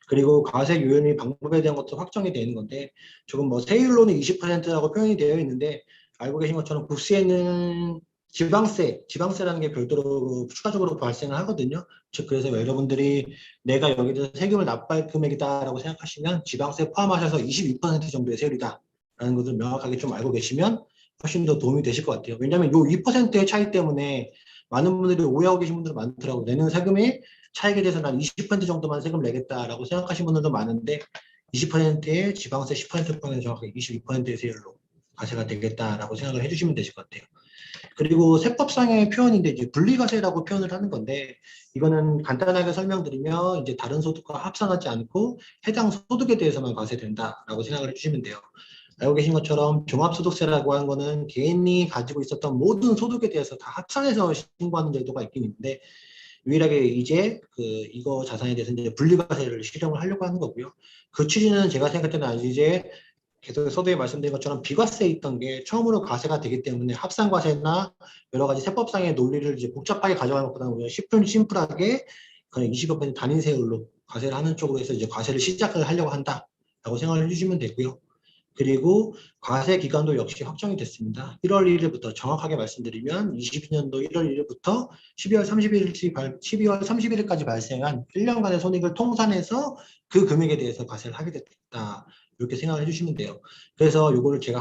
그리고 과세 요율 방법에 대한 것도 확정이 되는 건데 조금 뭐 세율로는 20%라고 표현이 되어 있는데 알고 계신 것처럼 국세는 지방세라는 게 별도로 추가적으로 발생을 하거든요. 즉 그래서 여러분들이 내가 여기서 세금을 납부할 금액이다라고 생각하시면 지방세 포함하셔서 22% 정도의 세율이다라는 것을 명확하게 좀 알고 계시면 훨씬 더 도움이 되실 것 같아요. 왜냐하면 이 2%의 차이 때문에 많은 분들이 오해하고 계신 분들 많더라고요. 내는 세금이 차익에 대해서 난 20% 정도만 세금 내겠다라고 생각하시는 분들도 많은데 20%의 지방세 10% 포함해서 정확하게 22%의 세율로 과세가 되겠다라고 생각을 해주시면 되실 것 같아요. 그리고 세법상의 표현인데 이제 분리과세라고 표현을 하는 건데 이거는 간단하게 설명드리면 이제 다른 소득과 합산하지 않고 해당 소득에 대해서만 과세된다라고 생각을 해주시면 돼요. 알고 계신 것처럼 종합소득세라고 하는 거는 개인이 가지고 있었던 모든 소득에 대해서 다 합산해서 신고하는 제도가 있긴 있는데 유일하게 이제 그 이거 자산에 대해서 이제 분리과세를 실행을 하려고 하는 거고요. 그 취지는 제가 생각할 때는 이제 계속 서두에 말씀드린 것처럼 비과세에 있던 게 처음으로 과세가 되기 때문에 합산과세나 여러 가지 세법상의 논리를 이제 복잡하게 가져가는 것보다는 우리가 심플하게 그냥 20% 단위 세율로 과세를 하는 쪽으로 해서 이제 과세를 시작을 하려고 한다라고 생각을 해주시면 되고요. 그리고 과세 기간도 역시 확정이 됐습니다. 1월 1일부터 정확하게 말씀드리면 22년도 1월 1일부터 12월 31일까지 발생한 1년간의 손익을 통산해서 그 금액에 대해서 과세를 하게 됐다. 이렇게 생각을 해주시면 돼요. 그래서 이거를 제가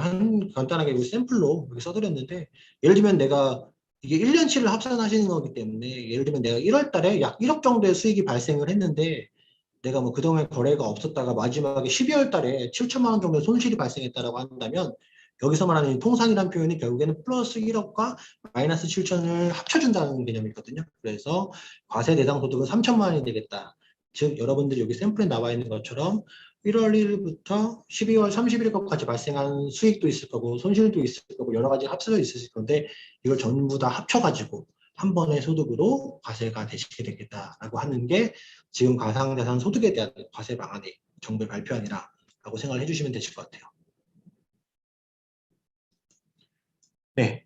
간단하게 샘플로 이렇게 써드렸는데 예를 들면 내가 이게 1년치를 합산하시는 거기 때문에 예를 들면 내가 1월 달에 약 1억 정도의 수익이 발생을 했는데 내가 뭐 그동안 거래가 없었다가 마지막에 12월 달에 7천만 원 정도의 손실이 발생했다라고 한다면 여기서 말하는 통산이라는 표현이 결국에는 플러스 1억과 마이너스 7천을 합쳐준다는 개념이거든요. 그래서 과세 대상 소득은 3천만 원이 되겠다. 즉 여러분들이 여기 샘플에 나와 있는 것처럼 1월 1일부터 12월 31일까지 발생한 수익도 있을 거고 손실도 있을 거고 여러 가지 합쳐져 있을 건데 이걸 전부 다 합쳐가지고 한 번의 소득으로 과세가 되시게 되겠다라고 하는 게 지금 가상자산 소득에 대한 과세 방안의 정부의 발표안이라고 생각을 해주시면 되실 것 같아요. 네.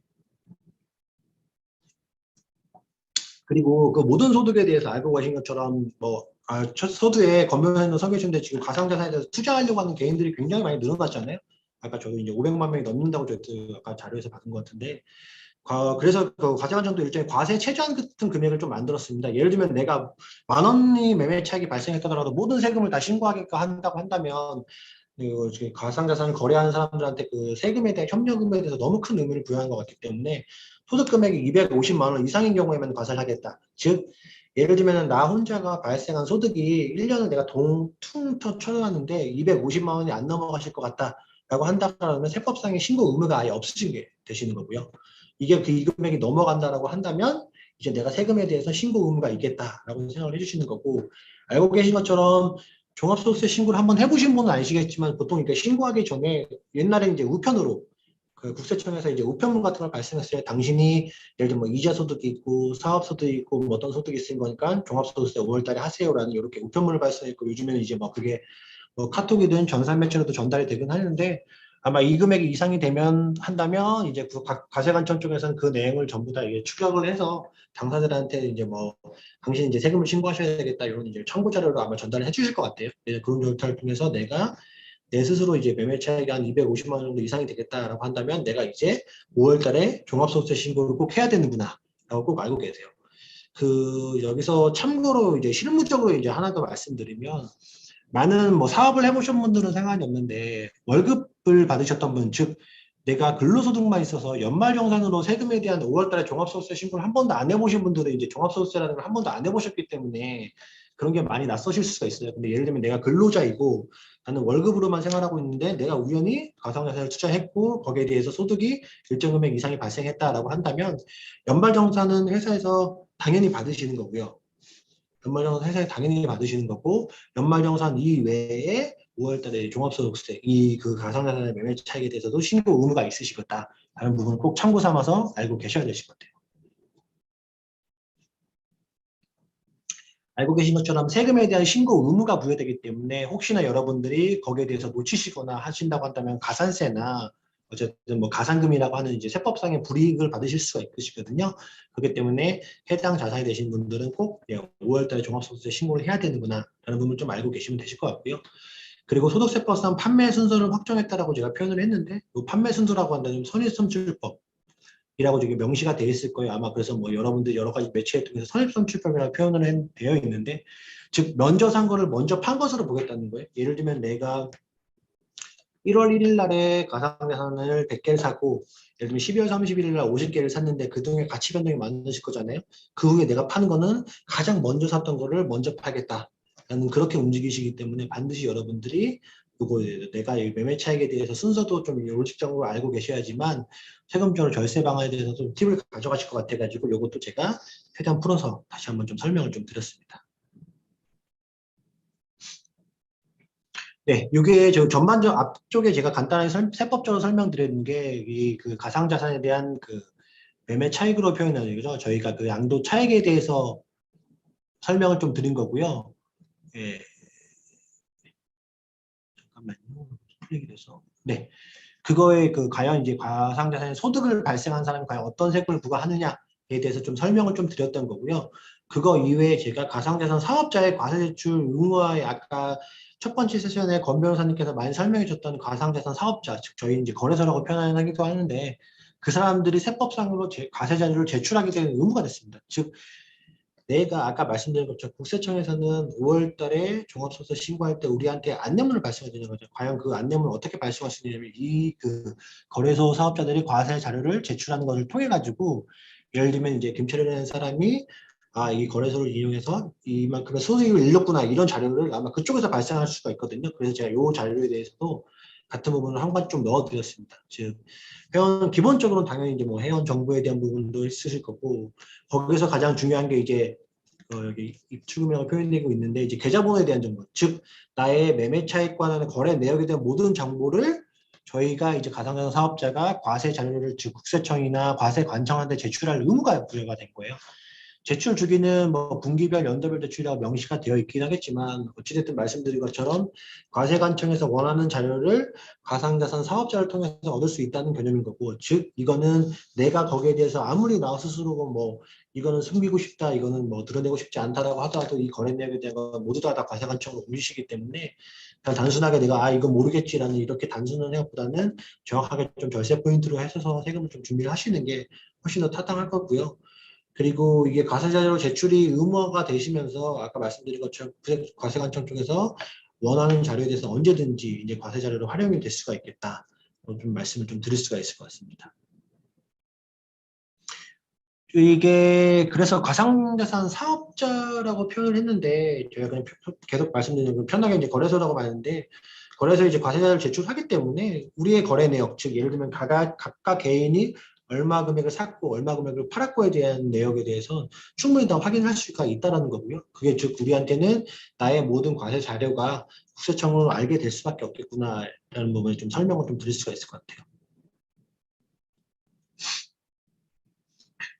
그리고 그 모든 소득에 대해서 알고 계신 것처럼 첫 서두에 검토해서 설계해주는데 지금 가상자산에 대해서 투자하려고 하는 개인들이 굉장히 많이 늘어났잖아요. 아까 저도 이제 500만 명이 넘는다고 저희 아까 자료에서 받은 것 같은데 그래서 그 과세관청도 일종의 과세 최저한 같은 금액을 좀 만들었습니다. 예를 들면 내가 10,000원이 매매 차익이 발생했다더라도 모든 세금을 다 신고하게끔 한다고 한다면 그 가상자산을 거래하는 사람들한테 그 세금에 대한 협력금에 대해서 너무 큰 의미를 부여한 것 같기 때문에 소득 금액이 250만 원 이상인 경우에만 과세를 하겠다. 즉 예를 들면 나 혼자가 발생한 소득이 1년을 내가 퉁 쳐놨는데 250만 원이 안 넘어가실 것 같다라고 한다면 세법상의 신고 의무가 아예 없으신 게 되시는 거고요. 이게 이 금액이 넘어간다라고 한다면 이제 내가 세금에 대해서 신고 의무가 있겠다라고 생각을 해주시는 거고 알고 계신 것처럼 종합소득세 신고를 한번 해보신 분은 아시겠지만 보통 이렇게 신고하기 전에 옛날에 이제 우편으로 그 국세청에서 이제 우편물 같은 걸 발생했을 때 당신이 예를 들면 뭐 이자 소득이 있고 사업 소득이 있고 뭐 어떤 소득이 있는 거니까 종합소득세 5월달에 하세요라는 이렇게 우편물을 발송했고 요즘에는 이제 뭐 그게 뭐 카톡이든 전산 매체로도 전달이 되긴 하는데 아마 이 금액이 이상이 되면 한다면 이제 그 과세관청 쪽에서는 그 내용을 전부 다 이게 추적을 해서 당사자들한테 이제 뭐 당신 이제 세금을 신고하셔야 되겠다 이런 이제 청구 자료로 아마 전달을 해주실 것 같아요. 그런 절차를 통해서 내가 내 스스로 이제 매매 차익이 한 250만 원 정도 이상이 되겠다라고 한다면 내가 이제 5월달에 종합소득세 신고를 꼭 해야 되는구나라고 꼭 알고 계세요. 그 여기서 참고로 이제 실무적으로 이제 하나 더 말씀드리면. 많은 뭐 사업을 해보신 분들은 상관이 없는데 월급을 받으셨던 분, 즉 내가 근로소득만 있어서 연말정산으로 세금에 대한 5월달에 종합소득세 신고를 한 번도 안 해보신 분들은 이제 종합소득세라는 걸 한 번도 안 해보셨기 때문에 그런 게 많이 낯서실 수가 있어요. 근데 예를 들면 내가 근로자이고 나는 월급으로만 생활하고 있는데 내가 우연히 가상자산을 투자했고 거기에 대해서 소득이 일정 금액 이상이 발생했다라고 한다면 연말정산은 회사에서 당연히 받으시는 거고요. 연말정산 회사에 당연히 받으시는 거고 연말정산 이외에 5월달에 종합소득세 그 가상자산의 매매 차익에 대해서도 신고 의무가 있으시겠다 라는 부분을 꼭 참고 삼아서 알고 계셔야 되실 것 같아요. 알고 계신 것처럼 세금에 대한 신고 의무가 부여되기 때문에 혹시나 여러분들이 거기에 대해서 놓치시거나 하신다고 한다면 가산세나 어쨌든 뭐 가산금이라고 하는 이제 세법상의 불이익을 받으실 수가 있으시거든요. 그렇기 때문에 해당 자산이 되신 분들은 꼭 5월 달에 종합소득세 신고를 해야 되는구나 라는 부분을 좀 알고 계시면 되실 것 같고요. 그리고 소득세법상 판매 순서를 확정했다라고 제가 표현을 했는데 그 판매 순서라고 한다면 선입선출법 이라고 저기 명시가 되어 있을 거예요. 아마 그래서 뭐 여러분들 여러 가지 매체에 통해서 선입선출법이라고 표현을 되어 있는데, 즉 먼저 산 거를 먼저 판 것으로 보겠다는 거예요. 예를 들면 내가 1월 1일 날에 가상자산을 100개를 사고 예를 들면 12월 31일 날 50개를 샀는데 그중에 가치 변동이 많으실 거잖아요. 그 후에 내가 파는 거는 가장 먼저 샀던 거를 먼저 팔겠다. 라는 그렇게 움직이시기 때문에 반드시 여러분들이 요거 내가 이 매매 차익에 대해서 순서도 좀 요직적으로 알고 계셔야지만 세금적으로 절세 방안에 대해서 좀 팁을 가져가실 것 같아가지고 요것도 제가 최대한 풀어서 다시 한번 좀 설명을 좀 드렸습니다. 네, 이게 저 전반적 앞쪽에 제가 간단하게 세법적으로 설명드리는 게 이 그 가상자산에 대한 그 매매 차익으로 표현하는 거죠. 저희가 그 양도 차익에 대해서 설명을 좀 드린 거고요. 예, 잠깐만요. 풀리게 돼서. 네, 그거에 그 과연 이제 가상자산에 소득을 발생한 사람이 과연 어떤 세금을 부과하느냐에 대해서 좀 설명을 좀 드렸던 거고요. 그거 이외에 제가 가상자산 사업자의 과세대출 의무화에 아까 첫 번째 세션에 권 변호사님께서 많이 설명해 줬던 가상자산 사업자, 즉 저희 이제 거래소라고 표현하기도 하는데 그 사람들이 세법상으로 과세 자료를 제출하게 되는 의무가 됐습니다. 즉 내가 아까 말씀드린 것처럼 국세청에서는 5월 달에 종합소득세 신고할 때 우리한테 안내문을 발송해 주는 거죠. 과연 그 안내문을 어떻게 발송할 수 있냐면 이 그 거래소 사업자들이 과세 자료를 제출하는 것을 통해 가지고 예를 들면 이제 김철이라는 사람이 이 거래소를 이용해서 이만큼의 소득을 일렀구나 이런 자료를 아마 그쪽에서 발생할 수가 있거든요. 그래서 제가 이 자료에 대해서도 같은 부분을 한 가지 좀 넣어드렸습니다. 즉 회원 기본적으로는 당연히 이제 뭐 회원 정보에 대한 부분도 있으실 거고 거기서 가장 중요한 게 이제 여기 입출금이라고 표현되고 있는데 이제 계좌번호에 대한 정보, 즉 나의 매매 차익과는 거래 내역에 대한 모든 정보를 저희가 이제 가상자산 사업자가 과세 자료를 즉 국세청이나 과세관청한테 제출할 의무가 부여가 된 거예요. 제출 주기는 뭐 분기별, 연도별 제출이라고 명시가 되어 있긴 하겠지만 어찌됐든 말씀드린 것처럼 과세관청에서 원하는 자료를 가상자산 사업자를 통해서 얻을 수 있다는 개념인 거고, 즉 이거는 내가 거기에 대해서 아무리 나 스스로 뭐 이거는 숨기고 싶다, 이거는 뭐 드러내고 싶지 않다라고 하더라도 이 거래 내역에 대한 건 모두 다 과세관청으로 옮기시기 때문에 그냥 단순하게 내가 이거 모르겠지라는 이렇게 단순한 생각보다는 정확하게 좀 절세 포인트로 해서 세금을 좀 준비를 하시는 게 훨씬 더 타당할 거고요. 그리고 이게 과세자료 제출이 의무화가 되시면서 아까 말씀드린 것처럼 과세관청 쪽에서 원하는 자료에 대해서 언제든지 이제 과세자료로 활용이 될 수가 있겠다. 좀 말씀을 좀 드릴 수가 있을 것 같습니다. 이게 그래서 가상자산 사업자라고 표현을 했는데 제가 그냥 계속 말씀드리는 건 편하게 이제 거래소라고 말하는데 거래소에 이제 과세자료를 제출하기 때문에 우리의 거래 내역, 즉 예를 들면 각각 개인이 얼마 금액을 샀고 얼마 금액을 팔았고에 대한 내역에 대해서 충분히 다 확인할 수가 있다는 거고요. 그게 즉 우리한테는 나의 모든 과세 자료가 국세청으로 알게 될 수밖에 없겠구나라는 부분에 좀 설명을 좀 드릴 수가 있을 것 같아요.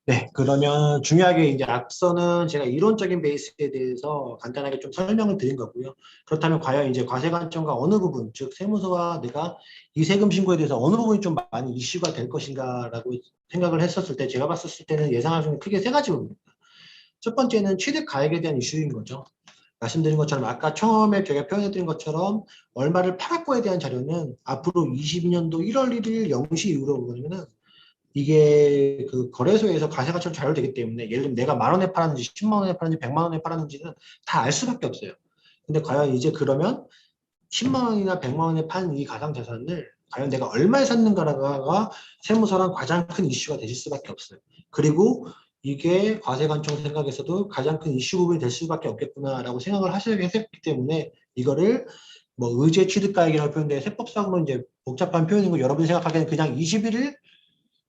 네, 그러면 중요하게 이제 앞서는 제가 이론적인 베이스에 대해서 간단하게 좀 설명을 드린 거고요. 그렇다면 과연 이제 과세관청과 어느 부분, 즉 세무서와 내가 이 세금 신고에 대해서 어느 부분이 좀 많이 이슈가 될 것인가라고 생각을 했었을 때 제가 봤을 때는 예상할 수 있는 크게 세 가지 부분입니다. 첫 번째는 취득 가액에 대한 이슈인 거죠. 말씀드린 것처럼 아까 처음에 제가 표현해드린 것처럼 얼마를 팔았고에 대한 자료는 앞으로 22년도 1월 1일 0시 이후로 보면은 이게 그 거래소에서 과세가처럼 자료되기 때문에 예를 들면 내가 10,000원에 팔았는지 10만 원에 팔았는지 100만 원에 팔았는지는 다 알 수밖에 없어요. 근데 과연 이제 그러면 10만 원이나 100만 원에 판 이 가상자산을 과연 내가 얼마에 샀는가가 세무서랑 가장 큰 이슈가 되실 수밖에 없어요. 그리고 이게 과세관청 생각에서도 가장 큰 이슈 부분이 될 수밖에 없겠구나라고 생각을 하시기 때문에 이거를 뭐 의제 취득가액이라고 표현돼 세법상으로 이제 복잡한 표현인 거 여러분이 생각하기에는 그냥 21일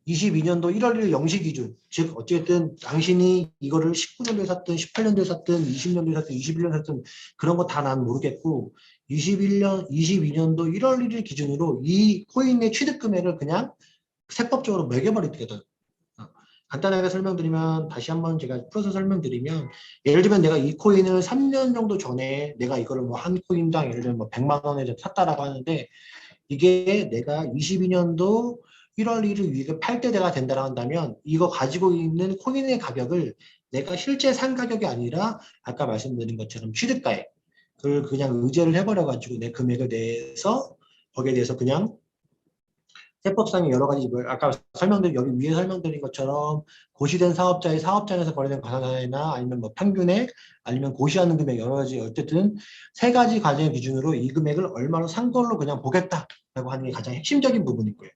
22년도 1월 1일 0시 기준, 즉 어쨌든 당신이 이거를 19년도에 샀든 18년도에 샀든 20년도에 샀든 21년도에 샀든 그런 거 다 난 모르겠고 22년도 1월 1일 기준으로 이 코인의 취득 금액을 그냥 세법적으로 매겨버리게 돼. 간단하게 설명드리면 다시 한번 제가 풀어서 설명드리면 예를 들면 내가 이 코인을 3년 정도 전에 내가 이거를 뭐 한 코인당 예를 들면 뭐 100만 원에 샀다라고 하는데 이게 내가 22년도 1월 1일 이익을 팔 때 내가 된다고 한다면 이거 가지고 있는 코인의 가격을 내가 실제 산 가격이 아니라 아까 말씀드린 것처럼 취득가액 그걸 그냥 의제를 해버려가지고 내 금액을 내서 거기에 대해서 그냥 세법상의 여러 가지 아까 설명드린 여기 위에 설명드린 것처럼 고시된 사업자의 사업장에서 거래된 가상자산이나 아니면 뭐 평균액 아니면 고시하는 금액 여러 가지 어쨌든 세 가지 과정의 기준으로 이 금액을 얼마로 산 걸로 그냥 보겠다라고 하는 게 가장 핵심적인 부분일 거예요.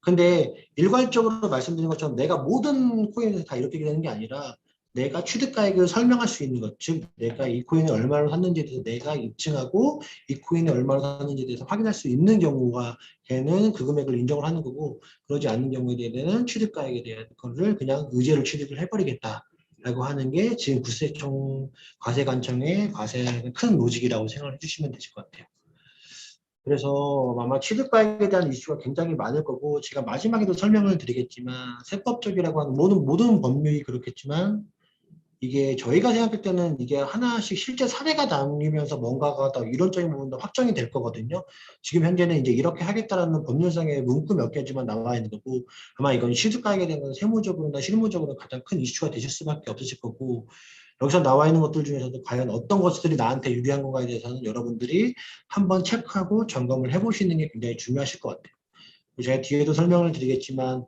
근데 일괄적으로 말씀드린 것처럼 내가 모든 코인에서 다 이렇게 되는 게 아니라 내가 취득가액을 설명할 수 있는 것, 즉 내가 이 코인을 얼마로 샀는지에 대해서 내가 입증하고 이 코인을 얼마로 샀는지에 대해서 확인할 수 있는 경우가 걔는 그 금액을 인정을 하는 거고 그러지 않는 경우에 대해서는 취득가액에 대한 거를 그냥 의제를 취득을 해버리겠다라고 하는 게 지금 국세청 과세관청의 과세의 큰 로직이라고 생각을 해주시면 되실 것 같아요. 그래서 아마 취득가액에 대한 이슈가 굉장히 많을 거고 제가 마지막에도 설명을 드리겠지만 세법적이라고 하는 모든 법률이 그렇겠지만 이게 저희가 생각할 때는 이게 하나씩 실제 사례가 나뉘면서 뭔가가 더 이론적인 부분도 확정이 될 거거든요. 지금 현재는 이제 이렇게 하겠다라는 법률상의 문구 몇 개지만 나와 있는 거고 아마 이건 취득가액에 대한 건 세무적으로나 실무적으로 가장 큰 이슈가 되실 수밖에 없으실 거고 여기서 나와 있는 것들 중에서도 과연 어떤 것들이 나한테 유리한 건가에 대해서는 여러분들이 한번 체크하고 점검을 해보시는 게 굉장히 중요하실 것 같아요. 제가 뒤에도 설명을 드리겠지만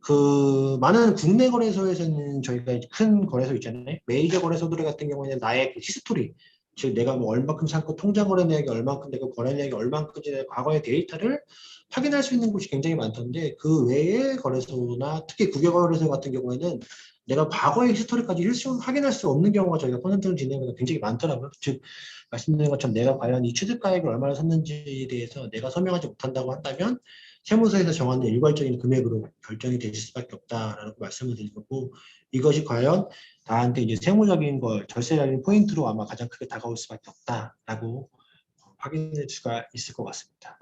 그 많은 국내 거래소에서는 저희가 큰 거래소 있잖아요. 메이저 거래소들 같은 경우에는 나의 그 히스토리, 즉 내가 뭐 얼마큼 샀고 통장 거래 내역이 얼마큼 되고 거래 내역이 얼마큼인지 과거의 데이터를 확인할 수 있는 곳이 굉장히 많던데 그 외의 거래소나 특히 국외 거래소 같은 경우에는 내가 과거의 히스토리까지 확인할 수 없는 경우가 저희가 콘센트를 진행하는 굉장히 많더라고요. 즉 말씀드린 것처럼 내가 과연 이 취득가액을 얼마나 샀는지에 대해서 내가 설명하지 못한다고 한다면 세무서에서 정하는 일괄적인 금액으로 결정이 되실 수밖에 없다라고 말씀을 드린 거고 이것이 과연 나한테 이제 세무적인 걸 절세적인 포인트로 아마 가장 크게 다가올 수밖에 없다라고 확인할 수가 있을 것 같습니다.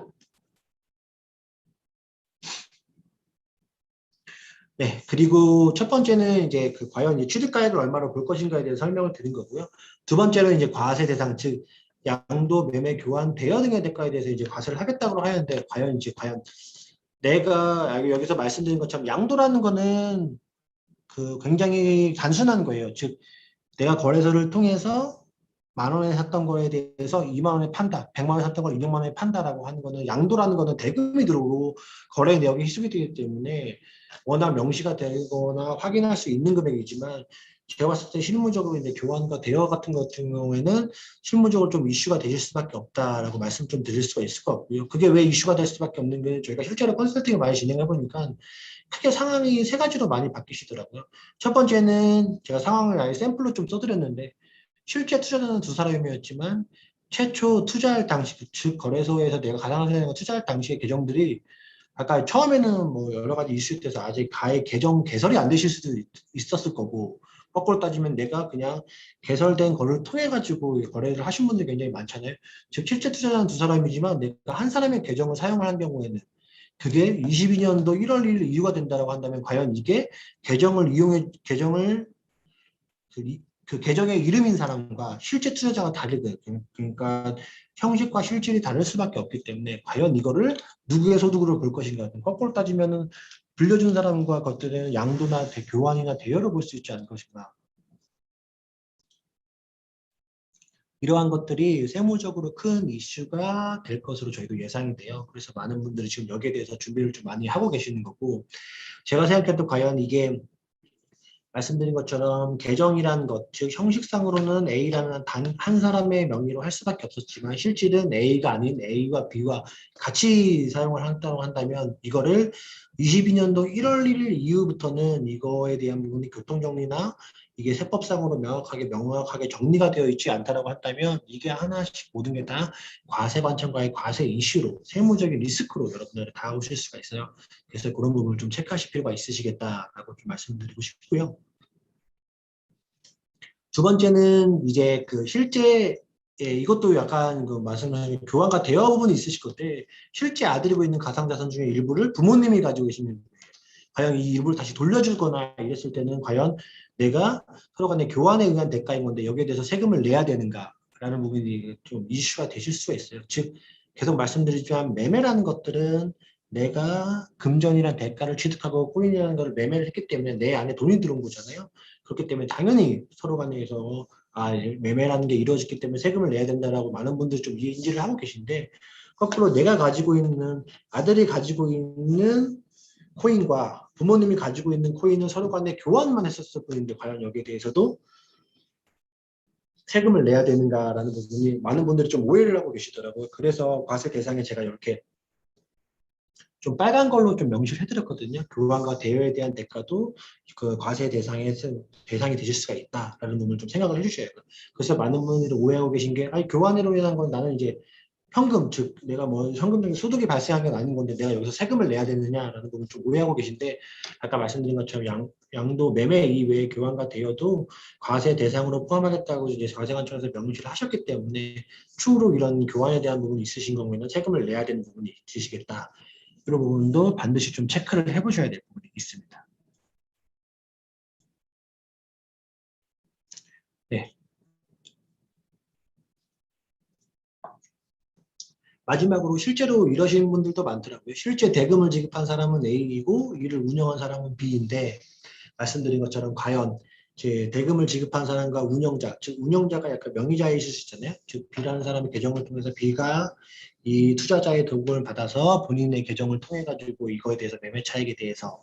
네, 그리고 첫 번째는 이제 그 과연 이제 취득가액을 얼마로 볼 것인가에 대해서 설명을 드린 거고요. 두 번째는 이제 과세 대상, 즉 양도, 매매, 교환, 대여 등의 대가에 대해서 이제 과세를 하겠다고 하는데 과연 내가 여기서 말씀드린 것처럼 양도라는 거는 그 굉장히 단순한 거예요. 즉 내가 거래소를 통해서 10,000원에 샀던 거에 대해서 20,000원에 판다, 100만 원에 샀던 걸 200만 원에 판다라고 하는 거는 양도라는 거는 대금이 들어오고 거래 내역이 희석이 되기 때문에 워낙 명시가 되거나 확인할 수 있는 금액이지만 제가 봤을 때 실무적으로 이제 교환과 대여 같은 경우에는 실무적으로 좀 이슈가 되실 수밖에 없다라고 말씀 좀 드릴 수가 있을 것 같고요. 그게 왜 이슈가 될 수밖에 없는 게 저희가 실제로 컨설팅을 많이 진행해 보니까 크게 상황이 세 가지로 많이 바뀌시더라고요. 첫 번째는 제가 상황을 아예 샘플로 좀 써드렸는데 실제 투자자는 두 사람이었지만 최초 투자할 당시 즉 거래소에서 내가 가상화폐에 투자할 당시의 계정들이 아까 처음에는 뭐 여러 가지 이슈 때서 아직 계정 개설이 안 되실 수도 있었을 거고 거꾸로 따지면 내가 그냥 개설된 거를 통해 가지고 거래를 하신 분들이 굉장히 많잖아요. 즉 실제 투자자는 두 사람이지만 내가 한 사람의 계정을 사용을 한 경우에는 그게 22년도 1월 1일 이유가 된다고 한다면 과연 이게 계정을 그 계정의 이름인 사람과 실제 투자자가 다르거든요. 그러니까 형식과 실질이 다를 수밖에 없기 때문에 과연 이거를 누구의 소득으로 볼 것인가. 거꾸로 따지면은 빌려준 사람과 것들은 양도나 교환이나 대여를 볼 수 있지 않을 것인가. 이러한 것들이 세무적으로 큰 이슈가 될 것으로 저희도 예상이 돼요. 그래서 많은 분들이 지금 여기에 대해서 준비를 좀 많이 하고 계시는 거고 제가 생각해도 과연 이게 말씀드린 것처럼 계정이라는 것, 즉 형식상으로는 A라는 단 한 사람의 명의로 할 수밖에 없었지만 실질은 A가 아닌 A와 B와 같이 사용을 한다고 한다면 이거를 22년도 1월 1일 이후부터는 이거에 대한 부분이 교통정리나 이게 세법상으로 명확하게 정리가 되어 있지 않다라고 한다면 이게 하나씩 모든 게 다 과세관청과의 과세 이슈로 세무적인 리스크로 여러분들이 다가오실 수가 있어요. 그래서 그런 부분을 좀 체크하실 필요가 있으시겠다라고 좀 말씀드리고 싶고요. 두 번째는 이제 그 실제 이것도 약간 그 말씀하신 교환과 대여 부분이 있으실 건데 실제 아들이고 있는 가상자산 중에 일부를 부모님이 가지고 계시는 거예요. 과연 이 일부를 다시 돌려주거나 이랬을 때는 과연 내가 서로 간의 교환에 의한 대가인 건데 여기에 대해서 세금을 내야 되는가라는 부분이 좀 이슈가 되실 수가 있어요. 즉 계속 말씀드리지만 매매라는 것들은 내가 금전이란 대가를 취득하고 코인이라는 것을 매매를 했기 때문에 내 안에 돈이 들어온 거잖아요. 그렇기 때문에 당연히 서로 간에서 매매라는 게 이루어졌기 때문에 세금을 내야 된다라고 많은 분들이 좀 인지를 하고 계신데 거꾸로 내가 가지고 있는 아들이 가지고 있는 코인과 부모님이 가지고 있는 코인은 서로 간에 교환만 했었을 뿐인데 과연 여기에 대해서도 세금을 내야 되는가라는 부분이 많은 분들이 좀 오해를 하고 계시더라고요. 그래서 과세 대상에 제가 이렇게 좀 빨간 걸로 좀 명시를 해드렸거든요. 교환과 대여에 대한 대가도 그 과세 대상이 되실 수가 있다라는 부분을 좀 생각을 해주셔야 돼요. 그래서 많은 분들이 오해하고 계신 게 아니 교환으로 인한 건 나는 이제 현금, 즉 내가 뭐 현금적인 소득이 발생한 건 아닌 건데 내가 여기서 세금을 내야 되느냐라는 부분 좀 오해하고 계신데 아까 말씀드린 것처럼 양도 매매 이외에 교환과 대여도 과세 대상으로 포함하겠다고 이제 과세관청에서 명시를 하셨기 때문에 추후로 이런 교환에 대한 부분이 있으신 경우에는 세금을 내야 되는 부분이 있으시겠다. 이런 부분도 반드시 좀 체크를 해보셔야 될 부분이 있습니다. 네. 마지막으로 실제로 이러시는 분들도 많더라고요. 실제 대금을 지급한 사람은 A이고 이를 운영한 사람은 B인데 말씀드린 것처럼 과연 제 대금을 지급한 사람과 운영자, 즉 운영자가 약간 명의자이실 수 있잖아요. 즉 B라는 사람의 계정을 통해서 B가 이 투자자의 도움을 받아서 본인의 계정을 통해 가지고 이거에 대해서 매매 차익에 대해서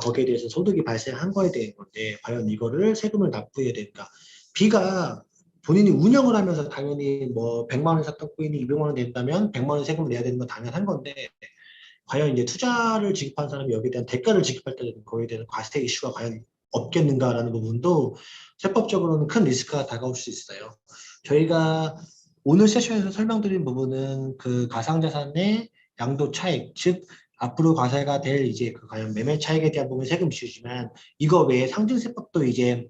거기에 대해서 소득이 발생한 거에 대한 건데 과연 이거를 세금을 납부해야 될까? B가 본인이 운영을 하면서 당연히 뭐 100만 원 샀던 코인이 200만 원 된다면 100만 원 세금을 내야 되는 건 당연한 건데 과연 이제 투자를 지급한 사람이 여기에 대한 대가를 지급할 때는 거기에 대한 과세 이슈가 과연 없겠는가라는 부분도 세법적으로는 큰 리스크가 다가올 수 있어요. 저희가 오늘 세션에서 설명드린 부분은 그 가상자산의 양도 차익, 즉 앞으로 과세가 될 이제 그 과연 매매 차익에 대한 부분 세금 이슈지만 이거 외에 상증세법도 이제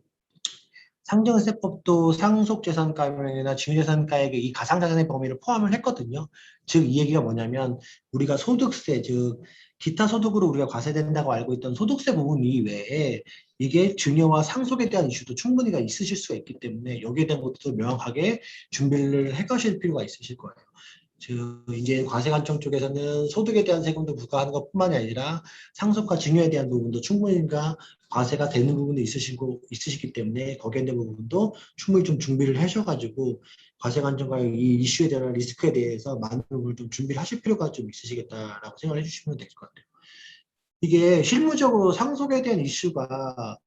상증세법도 상속재산가액이나 증여재산가액의 이 가상자산의 범위를 포함을 했거든요. 즉 이 얘기가 뭐냐면 우리가 소득세, 즉 기타 소득으로 우리가 과세된다고 알고 있던 소득세 부분 이외에 이게 증여와 상속에 대한 이슈도 충분히가 있으실 수가 있기 때문에 여기에 대한 것도 명확하게 준비를 해 가실 필요가 있으실 거예요. 즉 이제 과세관청 쪽에서는 소득에 대한 세금도 부과하는 것뿐만이 아니라 상속과 증여에 대한 부분도 충분히가 과세가 되는 부분도 있으시기 때문에 거기에 대한 부분도 충분히 좀 준비를 하셔가지고 과세관청과의 이 이슈에 대한 리스크에 대해서 많은 부분을 좀 준비를 하실 필요가 좀 있으시겠다라고 생각을 해주시면 될 것 같아요. 이게 실무적으로 상속에 대한 이슈가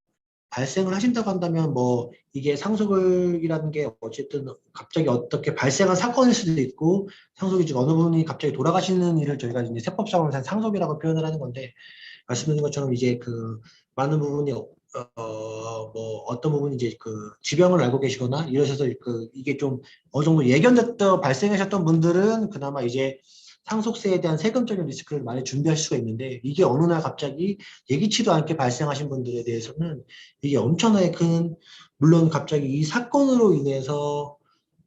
발생을 하신다고 한다면 뭐 이게 상속이라는 게 어쨌든 갑자기 어떻게 발생한 사건일 수도 있고 상속이 즉 어느 분이 갑자기 돌아가시는 일을 저희가 이제 세법상으로 상속이라고 표현을 하는 건데 말씀드린 것처럼 이제 그 많은 부분이 뭐 어떤 부분이 이제 그 지병을 앓고 계시거나 이러셔서 그 이게 좀 어느 정도 예견됐던 발생하셨던 분들은 그나마 이제 상속세에 대한 세금적인 리스크를 많이 준비할 수가 있는데 이게 어느 날 갑자기 예기치도 않게 발생하신 분들에 대해서는 이게 엄청나게 큰 물론 갑자기 이 사건으로 인해서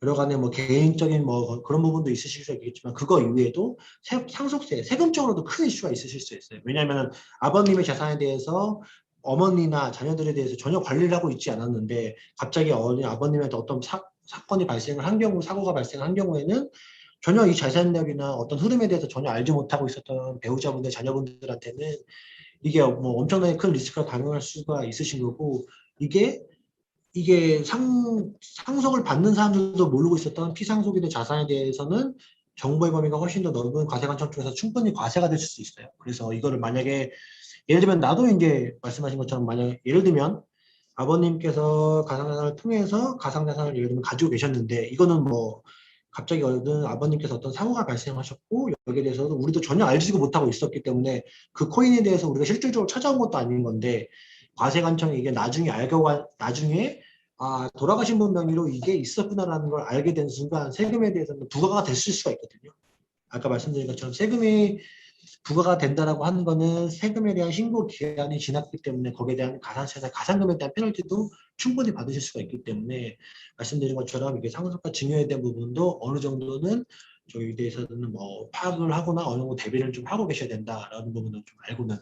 여러 간의 뭐 개인적인 뭐 그런 부분도 있으실 수 있겠지만 그거 이외에도 상속세, 세금적으로도 큰 이슈가 있으실 수 있어요. 왜냐하면 아버님의 재산에 대해서 어머니나 자녀들에 대해서 전혀 관리를 하고 있지 않았는데 갑자기 아버님한테 어떤 사건이 발생을 한 경우, 사고가 발생한 경우에는 전혀 이 자산력이나 어떤 흐름에 대해서 전혀 알지 못하고 있었던 배우자분들, 자녀분들한테는 이게 뭐 엄청나게 큰 리스크가 가능할 수가 있으신 거고 이게 상속을 받는 사람들도 모르고 있었던 피상속인의 자산에 대해서는 정보의 범위가 훨씬 더 넓은 과세관청 쪽에서 충분히 과세가 될 수 있어요. 그래서 이거를 만약에 예를 들면 나도 이제 말씀하신 것처럼 만약에 예를 들면 아버님께서 가상자산을 통해서 가상자산을 예를 들면 가지고 계셨는데 이거는 뭐 갑자기 어느 아버님께서 어떤 사고가 발생하셨고 여기에 대해서도 우리도 전혀 알지도 못하고 있었기 때문에 그 코인에 대해서 우리가 실질적으로 찾아온 것도 아닌 건데 과세관청이 이게 나중에 나중에 돌아가신 분 명의로 이게 있었구나라는 걸 알게 된 순간 세금에 대해서는 부과가 됐을 수가 있거든요. 아까 말씀드린 것처럼 세금이 부과가 된다라고 하는 거는 세금에 대한 신고 기한이 지났기 때문에 거기에 대한 가산금에 대한 페널티도 충분히 받으실 수가 있기 때문에 말씀드린 것처럼 이게 상속과 증여에 대한 부분도 어느 정도는 저희에 대해서는 뭐 파악을 하거나 어느 정도 대비를 좀 하고 계셔야 된다라는 부분은 좀 알고는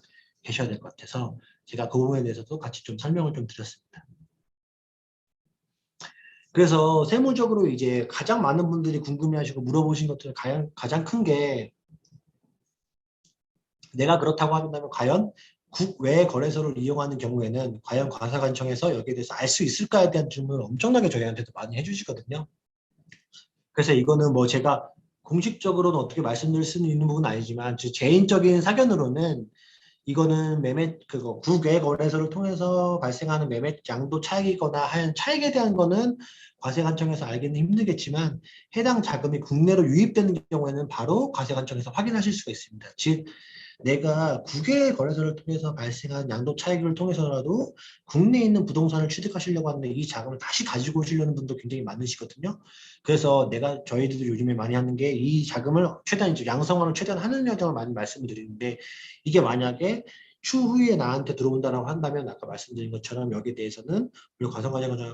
계셔야 될 것 같아서 제가 그 부분에 대해서도 같이 좀 설명을 좀 드렸습니다. 그래서 세무적으로 이제 가장 많은 분들이 궁금해하시고 물어보신 것들 가장 큰 게 내가 그렇다고 한다면 과연 국외 거래소를 이용하는 경우에는 과연 과세관청에서 여기에 대해서 알 수 있을까에 대한 질문을 엄청나게 저희한테도 많이 해주시거든요. 그래서 이거는 뭐 제가 공식적으로는 어떻게 말씀드릴 수는 있는 부분은 아니지만 제 개인적인 사견으로는 이거는 국외 거래소를 통해서 발생하는 매매 양도 차익이거나 하는 차익에 대한 거는 과세관청에서 알기는 힘들겠지만 해당 자금이 국내로 유입되는 경우에는 바로 과세관청에서 확인하실 수가 있습니다. 즉 내가 국외 거래소를 통해서 발생한 양도 차익을 통해서라도 국내에 있는 부동산을 취득하시려고 하는데 이 자금을 다시 가지고 오시려는 분도 굉장히 많으시거든요. 그래서 저희들도 요즘에 많이 하는 게 이 자금을 최대한 이제 양성화를 최대한 하는 여정을 많이 말씀을 드리는데 이게 만약에 추후에 나한테 들어온다라고 한다면 아까 말씀드린 것처럼 여기에 대해서는 우리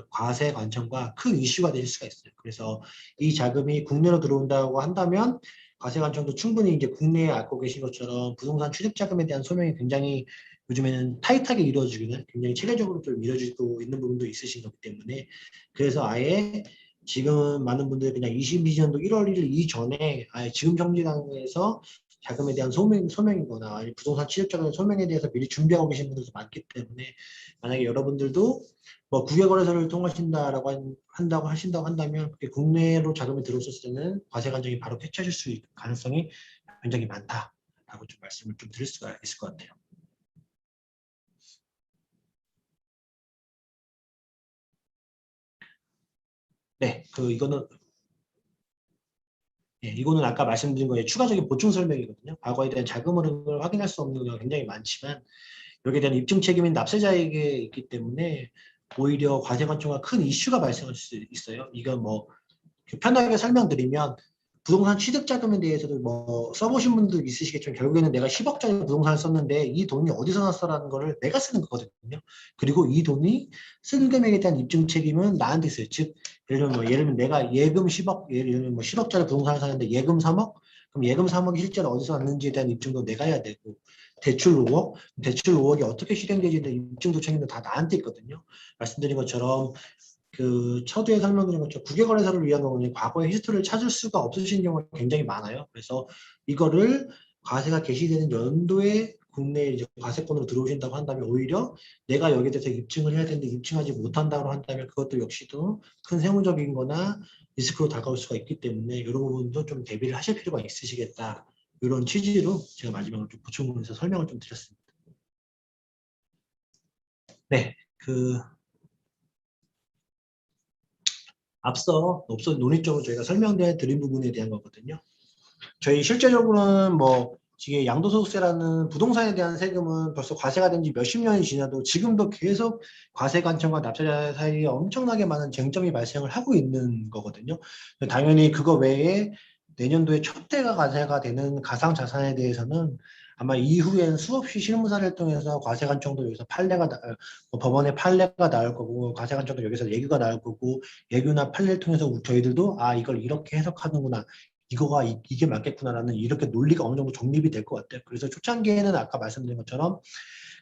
과세관청과 큰 이슈가 될 수가 있어요. 그래서 이 자금이 국내로 들어온다고 한다면 과세관청도 충분히 이제 국내에 알고 계신 것처럼 부동산 취득 자금에 대한 소명이 굉장히 요즘에는 타이트하게 이루어지기는 굉장히 체계적으로 좀 이루어지고 있는 부분도 있으신 거기 때문에 그래서 아예 지금 많은 분들이 그냥 22년도 1월 1일 이전에 아예 지금 정지당에서 자금에 대한 소명이거나 아니 부동산 취득 자금의 소명에 대해서 미리 준비하고 계신 분들도 많기 때문에 만약에 여러분들도 뭐 국외거래소를 통하신다라고 하신다고 한다면 그게 국내로 자금이 들어왔을 때는 과세관청이 바로 캐치하실 수 있는 가능성이 굉장히 많다라고 좀 말씀을 좀 드릴 수가 있을 것 같아요. 네, 이거는 아까 말씀드린 거에 추가적인 보충 설명이거든요. 과거에 대한 자금 흐름을 확인할 수 없는 경우가 굉장히 많지만 여기에 대한 입증 책임인 납세자에게 있기 때문에 오히려 과세관청과 큰 이슈가 발생할 수 있어요. 이건 뭐 편하게 설명드리면 부동산 취득 자금에 대해서도 뭐 써보신 분들 있으시겠지만 결국에는 내가 10억짜리 부동산을 썼는데 이 돈이 어디서 났어라는 거를 내가 쓰는 거거든요. 그리고 이 돈이 쓴 금액에 대한 입증 책임은 나한테 있어요. 즉 예를 들면 내가 예금 10억 예를 들면 뭐 10억짜리 부동산을 사는데 예금 3억 그럼 예금 3억이 실제로 어디서 왔는지에 대한 입증도 내가 해야 되고 대출 5억이 어떻게 실행되지에 대한 입증도 책임도 다 나한테 있거든요. 말씀드린 것처럼 서두에 설명드린 것처럼 국외거래소를 위한 경우는 과거의 히스토리를 찾을 수가 없으신 경우가 굉장히 많아요. 그래서 이거를 과세가 개시되는 연도에 국내에 이제 과세권으로 들어오신다고 한다면 오히려 내가 여기에 대해서 입증을 해야 되는데 입증하지 못한다고 한다면 그것도 역시도 큰 세무적인 거나 리스크로 다가올 수가 있기 때문에 이런 부분도 좀 대비를 하실 필요가 있으시겠다. 이런 취지로 제가 마지막으로 좀 보충해서 설명을 좀 드렸습니다. 네, 앞서 논의적으로 저희가 설명드린 부분에 대한 거거든요. 저희 실제적으로는 뭐 지금 양도소득세라는 부동산에 대한 세금은 벌써 과세가 된 지 몇십 년이 지나도 지금도 계속 과세관청과 납세자 사이에 엄청나게 많은 쟁점이 발생을 하고 있는 거거든요. 당연히 그거 외에 내년도에 첫 해가 과세가 되는 가상자산에 대해서는 아마 이후엔 수없이 실무사를 통해서 과세관청도 여기서 법원에 판례가 나올 거고 과세관청도 여기서 예규가 나올 거고 예규나 판례를 통해서 저희들도 이걸 이렇게 해석하는구나 이게 맞겠구나라는 이렇게 논리가 어느 정도 정립이 될 것 같아요. 그래서 초창기에는 아까 말씀드린 것처럼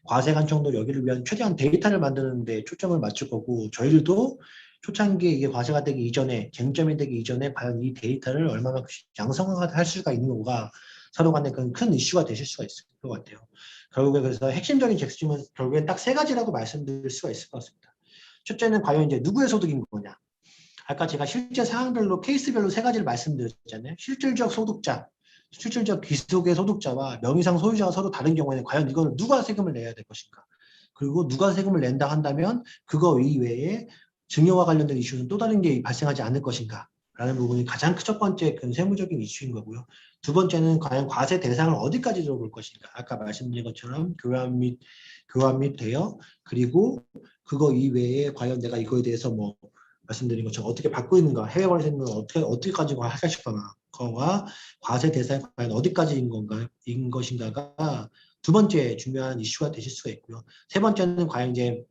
과세관청도 여기를 위한 최대한 데이터를 만드는 데 초점을 맞출 거고 저희들도 초창기에 이게 과세가 되기 이전에 쟁점이 되기 이전에 과연 이 데이터를 얼마나 양성화할 수가 있는 거가 서로 간에 큰 이슈가 되실 수가 있을 것 같아요. 결국에 그래서 핵심적인 쟁점은 결국엔 딱 세 가지라고 말씀드릴 수가 있을 것 같습니다. 첫째는 과연 이제 누구의 소득인 거냐. 아까 제가 실제 상황별로 케이스별로 세 가지를 말씀드렸잖아요. 실질적 소득자, 실질적 귀속의 소득자와 명의상 소유자가 서로 다른 경우에는 과연 이걸 누가 세금을 내야 될 것인가. 그리고 누가 세금을 낸다 한다면 그거 이외에 증여와 관련된 이슈는 또 다른 게 발생하지 않을 것인가. 라는 부분이 가장 첫 번째 세무적인 이슈인 거고요. 두 번째는 과연 과세 대상을 어디까지 들어볼 것인가. 아까 말씀드린 것처럼 교환 및 대여 그리고 그거 이외에 과연 내가 이거에 대해서 뭐 말씀드린 것처럼 어떻게 받고 있는가, 해외 거래소는 어디까지 하실거나 과세 대상이 과연 어디까지인 것인가가 두 번째 중요한 이슈가 되실 수가 있고요. 세 번째는 과연 이제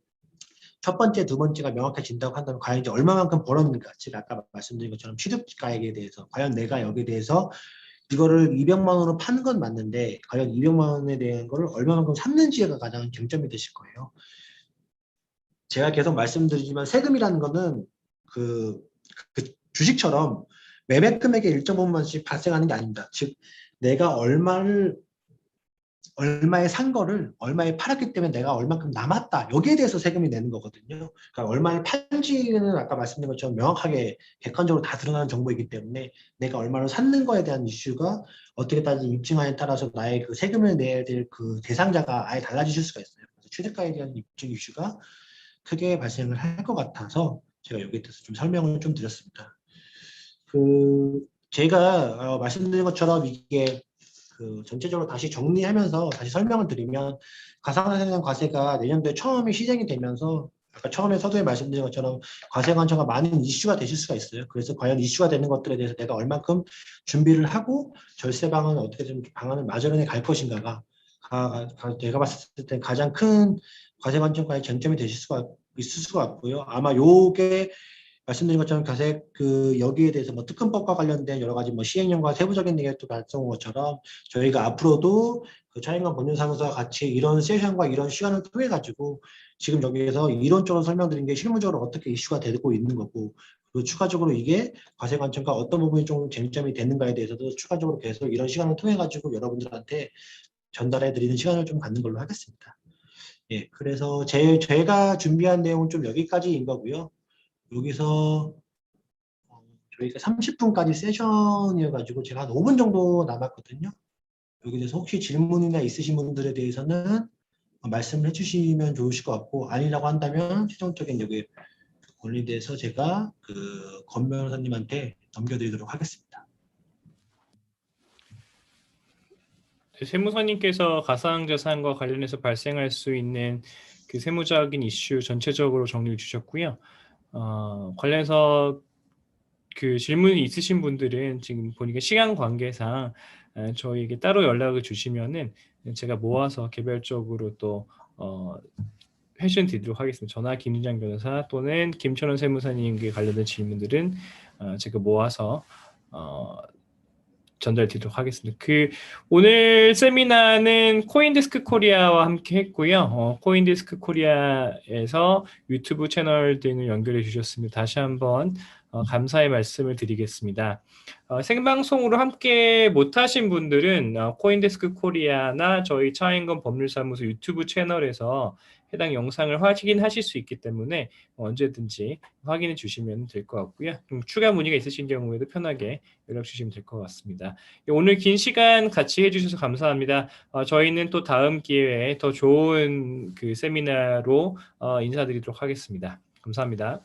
첫 번째, 두 번째가 명확해진다고 한다면 과연 이제 얼마만큼 벌었는가, 즉 아까 말씀드린 것처럼 취득가액에 대해서 과연 내가 여기에 대해서 이거를 200만 원으로 파는 건 맞는데 과연 200만 원에 대한 거를 얼마만큼 샀는지가 가장 쟁점이 되실 거예요. 제가 계속 말씀드리지만 세금이라는 거는 그 주식처럼 매매 금액의 일정 부분만씩 발생하는 게 아닙니다. 즉 내가 얼마에 산 거를 얼마에 팔았기 때문에 내가 얼마큼 남았다. 여기에 대해서 세금이 내는 거거든요. 그러니까 얼마를 판지는 아까 말씀드린 것처럼 명확하게 객관적으로 다 드러나는 정보이기 때문에 내가 얼마를 샀는 거에 대한 이슈가 어떻게 따지 입증하에 따라서 나의 그 세금을 내야 될 그 대상자가 아예 달라지실 수가 있어요. 그래서 최저가에 대한 입증 이슈가 크게 발생을 할 것 같아서 제가 여기에 대해서 좀 설명을 좀 드렸습니다. 제가 말씀드린 것처럼 이게 전체적으로 다시 정리하면서 다시 설명을 드리면 가상자산 과세가 내년도에 처음에 시행이 되면서 아까 처음에 서두에 말씀드린 것처럼 과세 관청과 많은 이슈가 되실 수가 있어요. 그래서 과연 이슈가 되는 것들에 대해서 내가 얼만큼 준비를 하고 절세 방안을 어떻게 좀 방안을 마련해 갈 것인가가 제가 봤을 때 가장 큰 과세 관청과의 쟁점이 되실 수가 있을 것 같고요. 아마 요게 말씀드린 것처럼 과세 여기에 대해서 뭐 특근법과 관련된 여러 가지 뭐 시행령과 세부적인 얘기도 발생한 것처럼 저희가 앞으로도 그 차인관 법률사무소와 같이 이런 세션과 이런 시간을 통해 가지고 지금 여기에서 이론적으로 설명드린 게 실무적으로 어떻게 이슈가 되고 있는 거고 그리고 추가적으로 이게 과세 관청과 어떤 부분이 좀 쟁점이 되는가에 대해서도 추가적으로 계속 이런 시간을 통해 가지고 여러분들한테 전달해 드리는 시간을 좀 갖는 걸로 하겠습니다. 예, 그래서 제가 준비한 내용은 좀 여기까지인 거고요. 여기서 저희가 30분까지 세션이어가지고 제가 한 5분 정도 남았거든요. 여기 대해서 혹시 질문이나 있으신 분들에 대해서는 말씀을 해주시면 좋으실 것 같고 아니라고 한다면 최종적인 여기 권리에 대해서 제가 권 변호사님한테 넘겨드리도록 하겠습니다. 세무사님께서 가상자산과 관련해서 발생할 수 있는 그 세무적인 이슈 전체적으로 정리해 주셨고요. 관련해서 그 질문이 있으신 분들은 지금 보니까 시간 관계상 저희에게 따로 연락을 주시면은 제가 모아서 개별적으로 또 회신 드리도록 하겠습니다. 전화 김윤장 변호사 또는 김천원 세무사님께 관련된 질문들은 제가 모아서 전달 드리도록 하겠습니다. 오늘 세미나는 코인데스크 코리아와 함께 했고요. 코인데스크 코리아에서 유튜브 채널 등을 연결해 주셨습니다. 다시 한번 감사의 말씀을 드리겠습니다. 생방송으로 함께 못하신 분들은 코인데스크 코리아나 저희 차인건 법률사무소 유튜브 채널에서 해당 영상을 확인하실 수 있기 때문에 언제든지 확인해 주시면 될 것 같고요. 추가 문의가 있으신 경우에도 편하게 연락 주시면 될 것 같습니다. 오늘 긴 시간 같이 해주셔서 감사합니다. 저희는 또 다음 기회에 더 좋은 그 세미나로 인사드리도록 하겠습니다. 감사합니다.